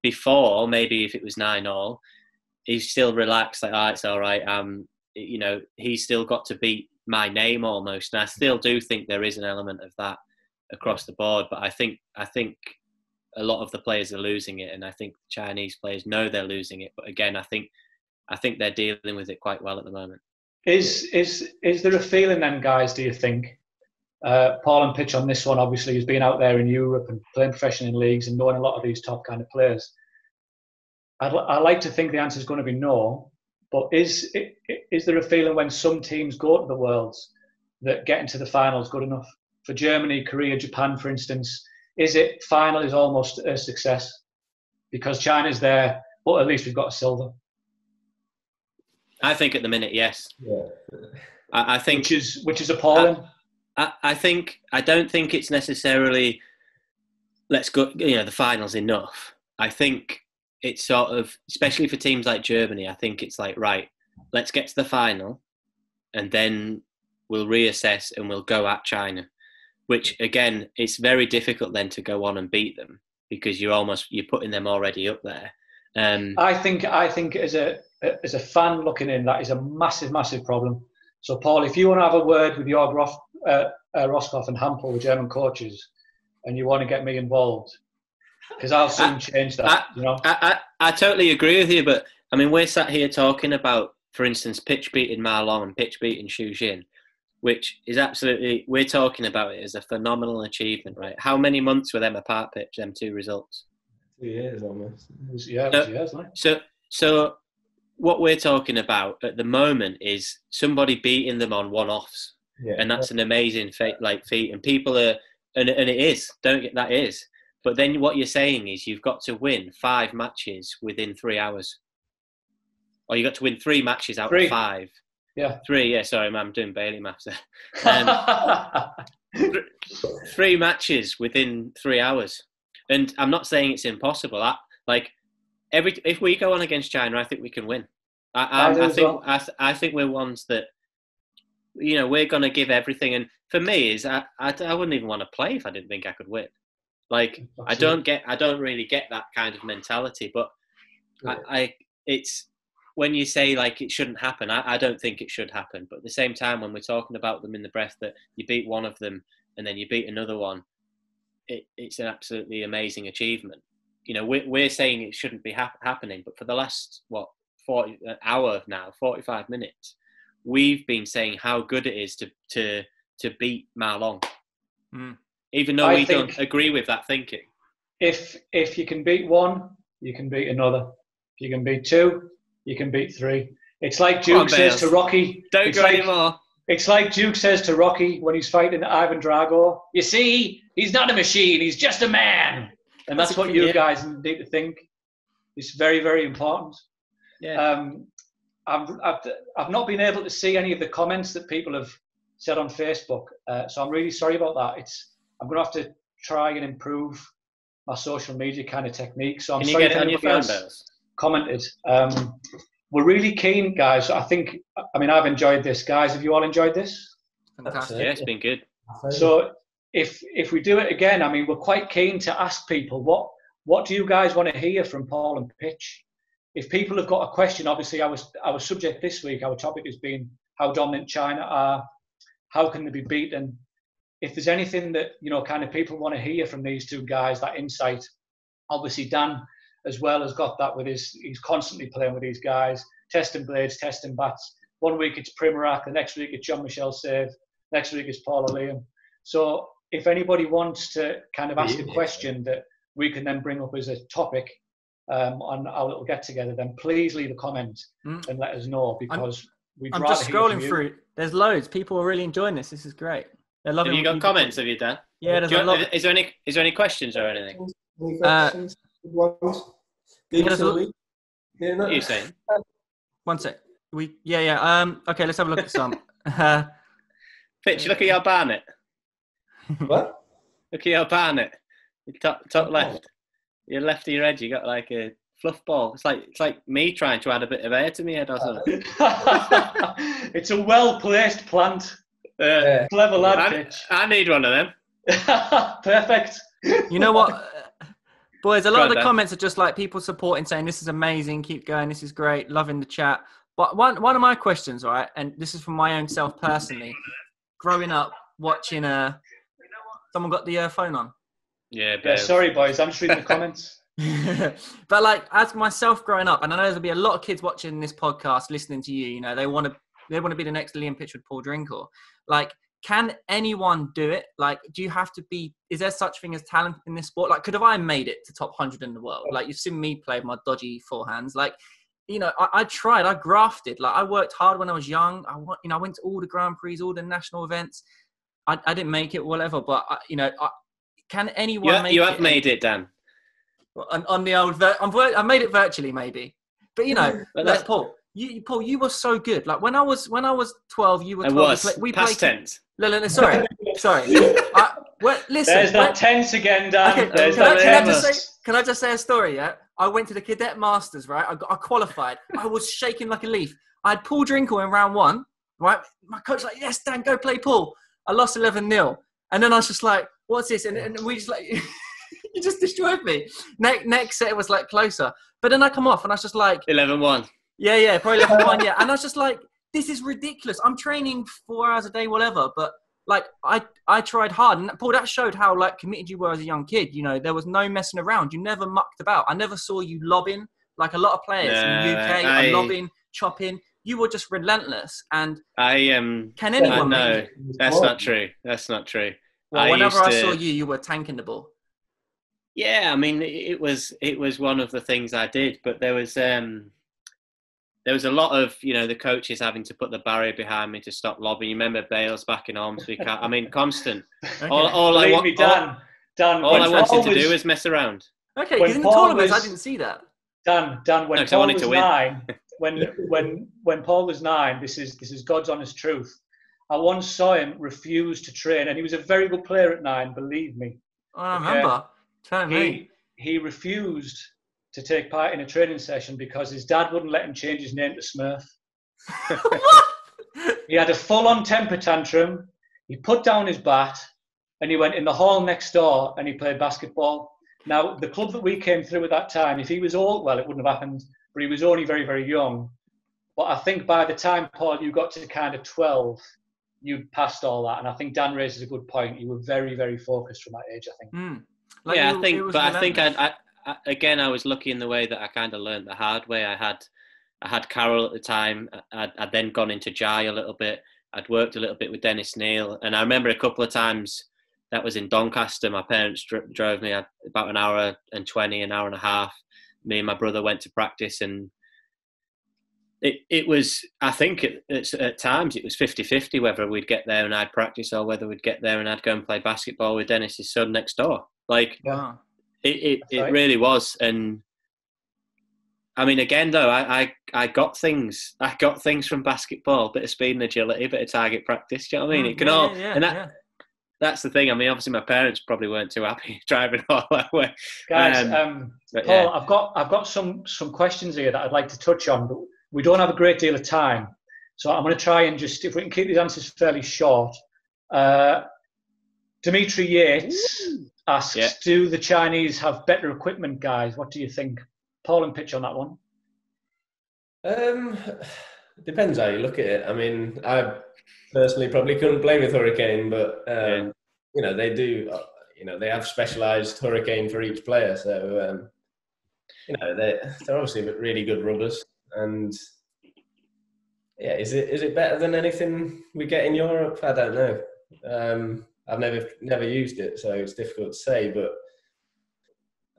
before, maybe if it was 9-0, he's still relaxed, like, it's all right. He's still got to beat my name almost. And I still do think there is an element of that across the board. But I think a lot of the players are losing it, and I think the Chinese players know they're losing it. But again, I think they're dealing with it quite well at the moment. Is there a feeling then, guys, do you think? Paul and Pitch on this one, obviously, has been out there in Europe and playing professionally in leagues and knowing a lot of these top kind of players. I like to think the answer is going to be no, but is there a feeling when some teams go to the Worlds that getting to the final is good enough? For Germany, Korea, Japan, for instance, is it final is almost a success? Because China's there, but at least we've got a silver. I think at the minute, yes. Yeah. I think which is appalling. I don't think it's necessarily let's go. The final's enough. I think it's sort of, especially for teams like Germany, I think it's like, right, let's get to the final, and then we'll reassess and we'll go at China. Which again, it's very difficult then to go on and beat them because you're putting them already up there. I think as a fan looking in, that is a massive, massive problem. So, Paul, if you want to have a word with Jörg Roskopf and Hampel, the German coaches, and you want to get me involved, because I'll soon change that. I totally agree with you, but I mean, we're sat here talking about, for instance, Pitch beating Marlon and Pitch beating Shuxing. which is absolutely, we're talking about it as a phenomenal achievement, right? How many months were them apart, Pitch, them two results? 2 years almost. So what we're talking about at the moment is somebody beating them on one-offs. Yeah. And that's an amazing feat. And people are, and it is, that is. But then what you're saying is you've got to win 5 matches within 3 hours. Or you got to win 3 matches out of 5. Yeah. 3, yeah, sorry, I'm doing Bailey maths there. 3 matches within 3 hours. And I'm not saying it's impossible. If we go on against China, I think we can win. I think we're ones that, we're going to give everything. And for me, I wouldn't even want to play if I didn't think I could win. I don't really get that kind of mentality. But it's when you say it shouldn't happen, I don't think it should happen. But at the same time, when we're talking about them in the breath, that you beat one of them and then you beat another one, it's an absolutely amazing achievement. We're saying it shouldn't be happening, but for the last 45 minutes, we've been saying how good it is to beat Ma Long, even though we don't agree with that thinking. If you can beat one, you can beat another. If you can beat 2, you can beat 3. It's like Duke says to Rocky. Don't go anymore. It's like Duke says to Rocky when he's fighting Ivan Drago. You see, he's not a machine. He's just a man. And that's what you guys need to think. It's very, very important. Yeah. I've not been able to see any of the comments that people have said on Facebook, so I'm really sorry about that. I'm going to have to try and improve my social media kind of technique. So I'm sorry if anybody else commented. We're really keen, guys. I've enjoyed this, guys. Have you all enjoyed this? Fantastic. Yeah, it's been good. So if we do it again, we're quite keen to ask people what do you guys want to hear from Paul and Pitch? If people have got a question, obviously our subject this week, our topic has been how dominant China are, how can they be beaten? If there's anything that kind of people want to hear from these two guys, that insight. Obviously Dan as well has got that with he's constantly playing with these guys, testing blades, testing bats. 1 week it's Primorac, the next week it's Jean-Michel Save, next week it's Paul O'Liam. So if anybody wants to kind of ask a question that we can then bring up as a topic on our little get-together, then please leave a comment and let us know, because I'm just scrolling through. There's loads. People are really enjoying this. This is great. They're loving. Have you got comments? Have you, Dan? Yeah, there's a lot. Is there any questions or anything? Any questions? What are you saying? One sec. Okay, let's have a look at some. Pitch, look at your barnet. What? Look at your barnet. Top left. Your left of your head, you got like a fluff ball. It's like me trying to add a bit of air to my head or something. It's a well-placed plant. Clever lad, Pitch. I need one of them. Perfect. You know what? Boys, a lot of the comments are just like people supporting, saying this is amazing, keep going, this is great, loving the chat. But one of my questions, right, and this is from my own self personally, growing up watching someone got the phone on. Yeah, sorry boys, I'm just reading the comments. But as myself growing up, and I know there'll be a lot of kids watching this podcast, listening to you, they want to be the next Liam Pitchford, Paul Drinkhall. Can anyone do it? Do you have to be, is there such thing as talent in this sport? Could have I made it to top 100 in the world? You've seen me play with my dodgy forehands. I tried, I grafted. I worked hard when I was young. I went to all the Grand Prix, all the national events. I didn't make it, whatever. But, can anyone make it? You have made it, Dan. On the old, I made it virtually, maybe. But, Paul. Paul, you were so good. When I was 12, you were 12. We past tense. No, sorry. Listen. There's that tense again, Dan. Okay, can I just say a story? Yeah, I went to the Cadet Masters. Right, I qualified. I was shaking like a leaf. I had Paul Drinkhall in round 1. Right, my coach was like, yes, Dan, go play Paul. I lost 11-0, and then I was just like, what's this? And we just you just destroyed me. Next set it was closer, but then I come off and I was just 11-1. Yeah, probably 11-1, yeah. And I was just this is ridiculous. I'm training 4 hours a day, whatever. But I tried hard, and Paul, that showed how committed you were as a young kid. There was no messing around. You never mucked about. I never saw you lobbing like a lot of players in the UK. Lobbing, chopping. you were just relentless. And Can anyone? No, that's not true. That's not true. Well, whenever I saw you, you were tanking the ball. Yeah, I mean, it was one of the things I did, but there was a lot of, the coaches having to put the barrier behind me to stop lobbing. You remember Bales back in Ormsby? I mean, constant. Okay. All I wanted to do was mess around. Okay, because in the tournaments I didn't see that. Dan, when Paul was 9, when Paul was 9, this is God's honest truth. I once saw him refuse to train, and he was a very good player at 9, believe me. I remember. He refused to take part in a training session because his dad wouldn't let him change his name to Smurf. What? He had a full-on temper tantrum. He put down his bat, and he went in the hall next door and he played basketball. Now, the club that we came through at that time, if he was old, well, it wouldn't have happened, but he was only very, very young. But I think by the time, Paul, you got to kind of 12, you'd passed all that. And I think Dan raises a good point. You were very, very focused from that age, I think. I think I was lucky in the way that I kind of learned the hard way. I had Carol at the time. I'd then gone into Jai a little bit. I'd worked a little bit with Dennis Neal. And I remember a couple of times that was in Doncaster. My parents drove me about an hour and 20, an hour and a half. Me and my brother went to practice, and it was, I think at times it was 50-50 whether we'd get there and I'd practice or whether we'd get there and I'd go and play basketball with Dennis's son next door. Like, it really was. And I mean, again, though, I got things from basketball, a bit of speed and agility, a bit of target practice. Do you know what I mean? It can that's the thing. I mean, obviously my parents probably weren't too happy driving all that way. Guys, Paul, I've got some questions here that I'd like to touch on, but we don't have a great deal of time. So I'm going to try and just, if we can keep these answers fairly short. Dimitri Yates asks, do the Chinese have better equipment, guys? What do you think? Paul and Pitch on that one. Depends how you look at it. I mean, I personally probably couldn't play with Hurricane, but they do. They have specialised Hurricane for each player, so they're obviously really good rubbers. And is it better than anything we get in Europe? I don't know. I've never used it, so it's difficult to say. But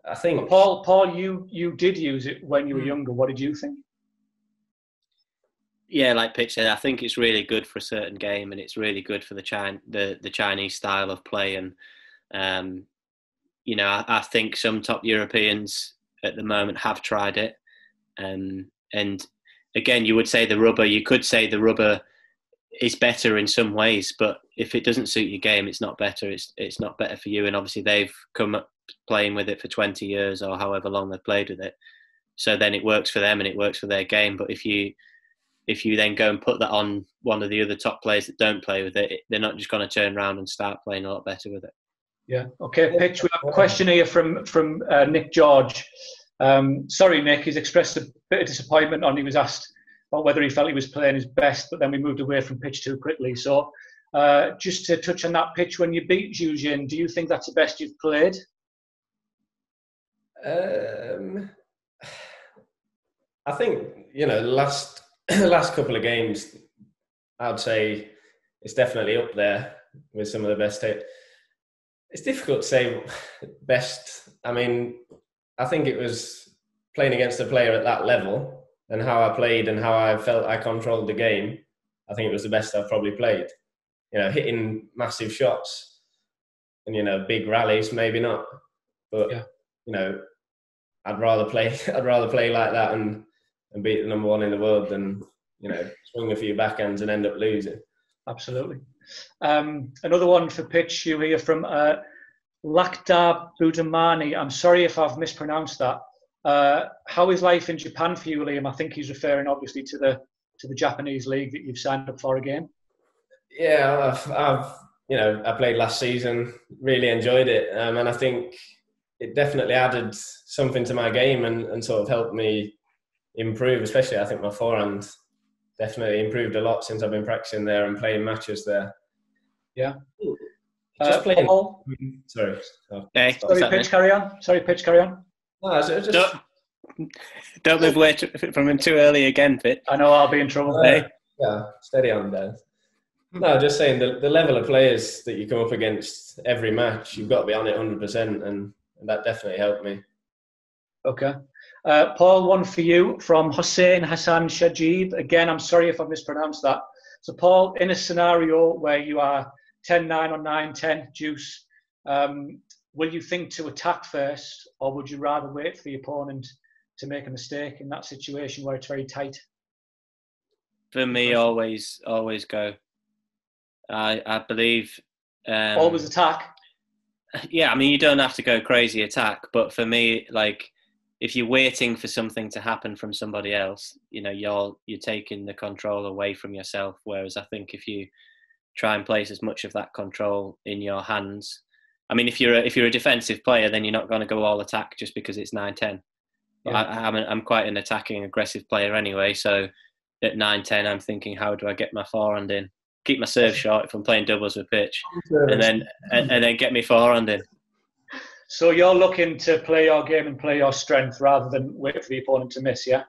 I think Paul, you did use it when you were younger. What did you think? Yeah, like Pitch said, I think it's really good for a certain game, and it's really good for the Chinese style of play. And I think some top Europeans at the moment have tried it. And again, you could say the rubber is better in some ways, but if it doesn't suit your game, it's not better. It's not better for you. And obviously, they've come up playing with it for 20 years or however long they've played with it. So then it works for them and it works for their game. But if you then go and put that on one of the other top players that don't play with it, they're not just going to turn around and start playing a lot better with it. Yeah. Okay, Pitch. We have a question here from Nick George. Sorry, Nick. He's expressed a bit of disappointment on. He was asked about whether he felt he was playing his best, but then we moved away from Pitch too quickly. So just to touch on that, Pitch, when you beat Zhu Jin, do you think that's the best you've played? I think, the last couple of games, I'd say it's definitely up there with some of the best. It's difficult to say best. I mean, I think it was playing against a player at that level and how I played and how I felt I controlled the game. I think it was the best I've probably played. Hitting massive shots and, big rallies, maybe not. But, I'd rather play like that and beat the number one in the world than, swing a few backhands and end up losing. Absolutely. Another one for Pitch, you hear from Lakdar Budamani. I'm sorry if I've mispronounced that. How is life in Japan for you, Liam? I think he's referring obviously to the Japanese league that you've signed up for again. Yeah, I played last season, really enjoyed it, and I think it definitely added something to my game and sort of helped me improve, especially I think my forehand definitely improved a lot since I've been practicing there and playing matches there. Yeah. Just playing. Paul? Sorry. Sorry, Pitch, carry on. No, Don't move away from him too early again, Pitch. I know I'll be in trouble. Yeah, steady on, Dan. No, just saying the level of players that you come up against every match, you've got to be on it 100%, and that definitely helped me. Okay. Paul, one for you from Hussein Hassan Shajib. Again, I'm sorry if I mispronounced that. So, Paul, in a scenario where you are 10-9 or 9-10 deuce, will you think to attack first, or would you rather wait for the opponent to make a mistake in that situation where it's very tight? For me, always go. I believe... always attack? Yeah, I mean, you don't have to go crazy attack, but for me, like, if you're waiting for something to happen from somebody else, you know, you're taking the control away from yourself. Whereas I think if you try and place as much of that control in your hands, I mean, if you're a defensive player, then you're not going to go all attack just because it's 9-10. Yeah. I'm quite an attacking, aggressive player anyway. So at 9-10, I'm thinking, how do I get my forehand in? Keep my serve short if I'm playing doubles with Pitch, and then get me forehand in. So you're looking to play your game and play your strength rather than wait for the opponent to miss, yeah?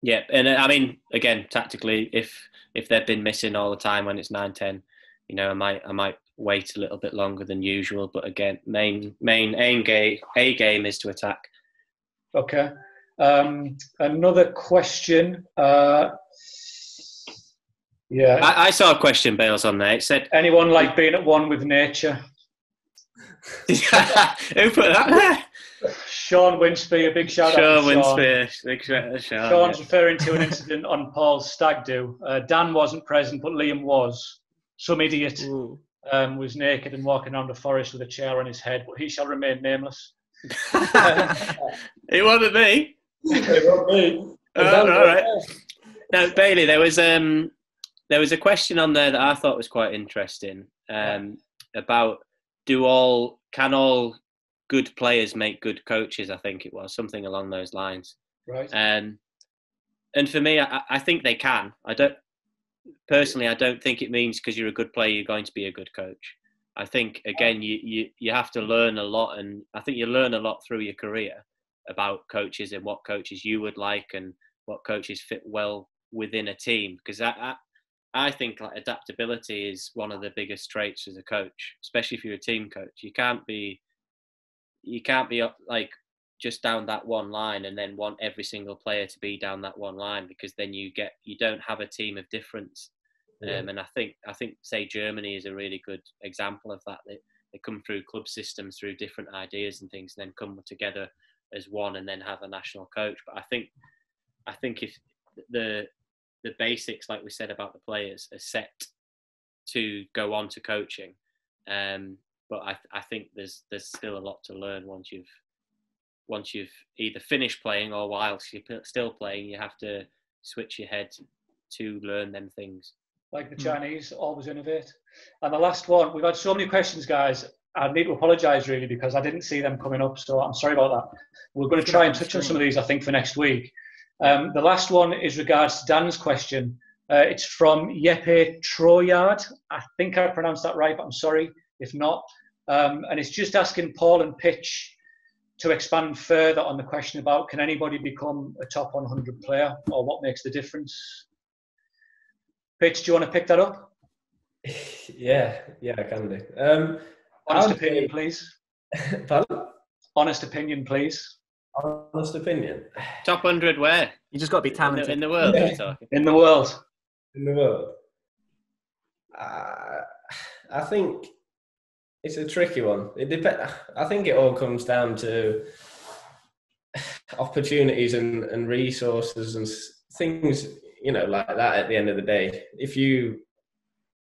Yeah, and I mean, again, tactically, if they've been missing all the time when it's 9-10, you know, I might wait a little bit longer than usual. But again, main A game is to attack. Okay. Another question. Yeah. I saw a question, Bales, on there. It said, anyone like being at one with nature? Who put that there? Sean Winsby, a big shout out to Sean. Winsby, big shout out to Sean. Sean's referring to an incident on Paul's stag do. Dan wasn't present, but Liam was. Some idiot was naked and walking around the forest with a chair on his head, but he shall remain nameless. It wasn't me. It wasn't me. All right. Now, Bailey, there was a question on there that I thought was quite interesting about can all good players make good coaches? I think it was something along those lines. Right. And for me, I think they can. I don't think it means because you're a good player you're going to be a good coach. I think again you have to learn a lot, and I think you learn a lot through your career about coaches and what coaches you would like and what coaches fit well within a team. Because I think like adaptability is one of the biggest traits as a coach, especially if you're a team coach. You can't be like just down that one line and then want every single player to be down that one line, because then you don't have a team of difference. And I think say Germany is a really good example of that. They come through club systems, through different ideas and things, and then come together as one and then have a national coach. But I think if the basics, like we said about the players, are set to go on to coaching. But I think there's still a lot to learn once you've either finished playing or whilst you're still playing, you have to switch your head to learn them things. Like the Chinese, always innovate. And the last one, we've had so many questions, guys. I need to apologise really because I didn't see them coming up, so I'm sorry about that. We're going to try and touch on some of these, I think, for next week. The last one is regards to Dan's question. It's from Yeppe Troyard. I think I pronounced that right, but I'm sorry if not. And it's just asking Paul and Pitch to expand further on the question about can anybody become a top 100 player, or what makes the difference? Pitch, do you want to pick that up? Yeah, I can do. Honest opinion, please. Pardon? Honest opinion, please. Honest opinion. Top 100 where? You just got to be talented. In the world, Yeah. you're talking. In the world. In the world. I think it's a tricky one. I think it all comes down to opportunities and resources and things, like that at the end of the day. If you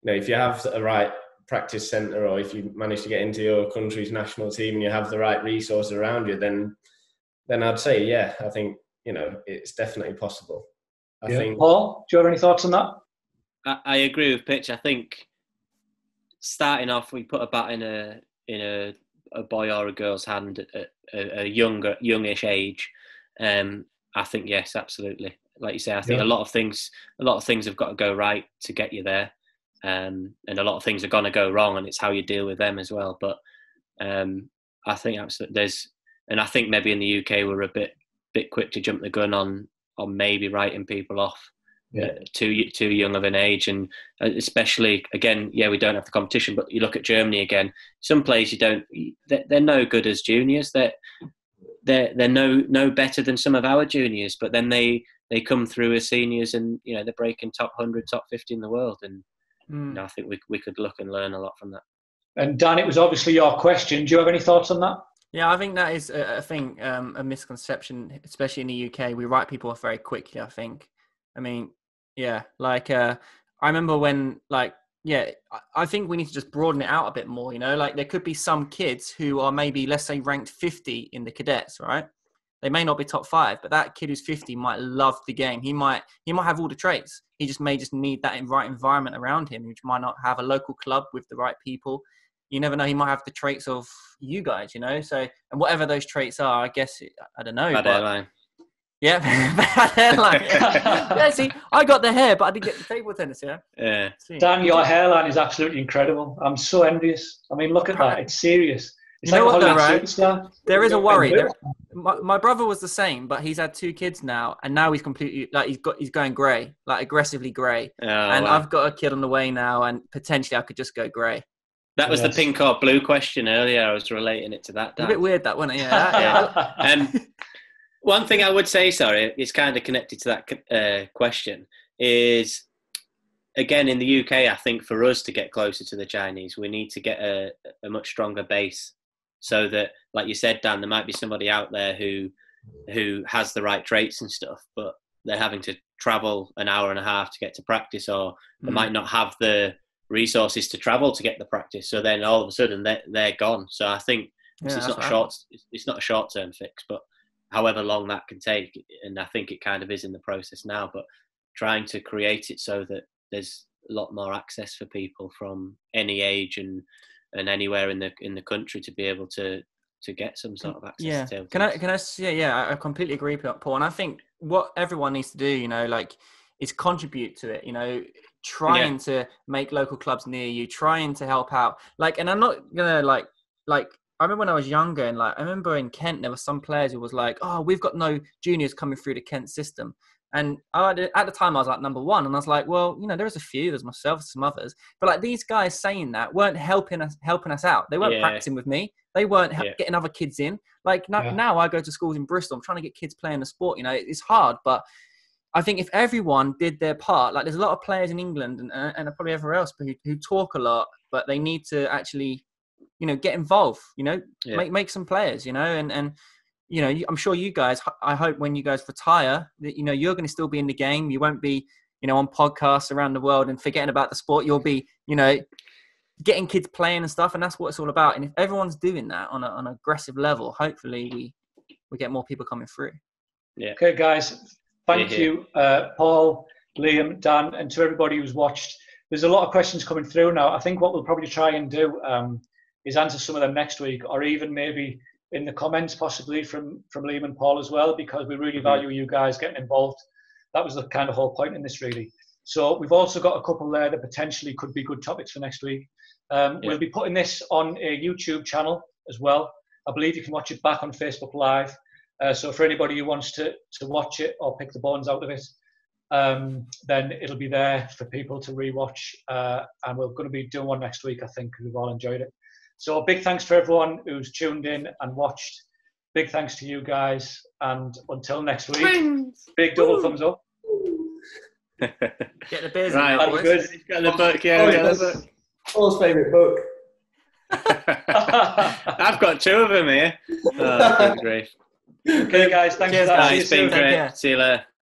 have a right practice centre, or if you manage to get into your country's national team and you have the right resources around you, then I'd say, yeah, I think, it's definitely possible. I think. Paul, do you have any thoughts on that? I agree with Pitch. I think starting off, we put a bat in a boy or a girl's hand at a youngish age. I think yes, absolutely. Like you say, I think a lot of things have got to go right to get you there, and a lot of things are going to go wrong, and it's how you deal with them as well. But I think absolutely and I think maybe in the UK we're a bit bit quick to jump the gun on maybe writing people off too young of an age, and especially again, we don't have the competition. But you look at Germany again. Some players they're no good as juniors. They're no better than some of our juniors. But then they come through as seniors, and they're breaking top 100, top 50 in the world. And I think we could look and learn a lot from that. And Dan, it was obviously your question. Do you have any thoughts on that? Yeah, I think that is a misconception, especially in the UK. We write people off very quickly, I think. I mean, I remember when, I think we need to just broaden it out a bit more, there could be some kids who are maybe, let's say, ranked 50 in the cadets, right? They may not be top 5, but that kid who's 50 might love the game. He might have all the traits. He may just need that right environment around him, which might not have a local club with the right people. You never know. He might have the traits of you guys, So, and whatever those traits are, I guess, I don't know. Bad hairline. Yeah, bad hairline. Yeah, see, I got the hair, but I didn't get the table tennis, Yeah. Dan, your hairline is absolutely incredible. I'm so envious. I mean, look at that. It's serious. It's like a Hollywood superstar. There is a worry. My brother was the same, but he's had 2 kids now, and now he's completely, he's going grey, aggressively grey. Oh, and wow. I've got a kid on the way now, and potentially I could just go grey. That was the pink or blue question earlier. I was relating it to that. A bit weird, that, wasn't it? Yeah. One thing I would say, it's kind of connected to that question, is, again, in the UK, I think for us to get closer to the Chinese, we need to get a much stronger base, so that, like you said, Dan, there might be somebody out there who has the right traits and stuff, but they're having to travel an hour and a half to get to practice, or they might not have the resources to travel to get the practice. So then all of a sudden they're gone. So I think it's not a short-term fix, but however long that can take, and I think it kind of is in the process now, but trying to create it so that there's a lot more access for people from any age and anywhere in the country to be able to get some sort of access to table. I completely agree, Paul. And I think what everyone needs to do, is contribute to it, trying to make local clubs near you, trying to help out. And I'm not gonna I remember when I was younger, and I remember in Kent there were some players who was like, "Oh, we've got no juniors coming through the Kent system." And at the time I was number 1, and I was like, "Well, there's a few. There's myself, some others." But these guys saying that weren't helping us out. They weren't practicing with me. They weren't getting other kids in. Now I go to schools in Bristol. I'm trying to get kids playing the sport. It's hard, but I think if everyone did their part, there's a lot of players in England and probably everywhere else who talk a lot, but they need to actually, get involved, make some players, and I'm sure you guys, I hope when you guys retire that, you're going to still be in the game. You won't be, on podcasts around the world and forgetting about the sport. You'll be, getting kids playing and stuff. And that's what it's all about. And if everyone's doing that on an aggressive level, hopefully we get more people coming through. Yeah. Okay, guys. Thank you, Paul, Liam, Dan, and to everybody who's watched. There's a lot of questions coming through now. I think what we'll probably try and do is answer some of them next week, or even maybe in the comments, possibly from Liam and Paul as well, because we really value you guys getting involved. That was the kind of whole point in this, really. So we've also got a couple there that potentially could be good topics for next week. We'll be putting this on a YouTube channel as well. I believe you can watch it back on Facebook Live. So for anybody who wants to watch it or pick the bones out of it, then it'll be there for people to rewatch. And we're going to be doing one next week, I think, because we've all enjoyed it. So a big thanks for everyone who's tuned in and watched. Big thanks to you guys. And until next week, big double thumbs up. Get the beers right, in. Good. Get the book, get the book. Paul's favourite book. I've got 2 of them here. Oh, great. Okay, guys. Thanks for that. It's been great. See you later.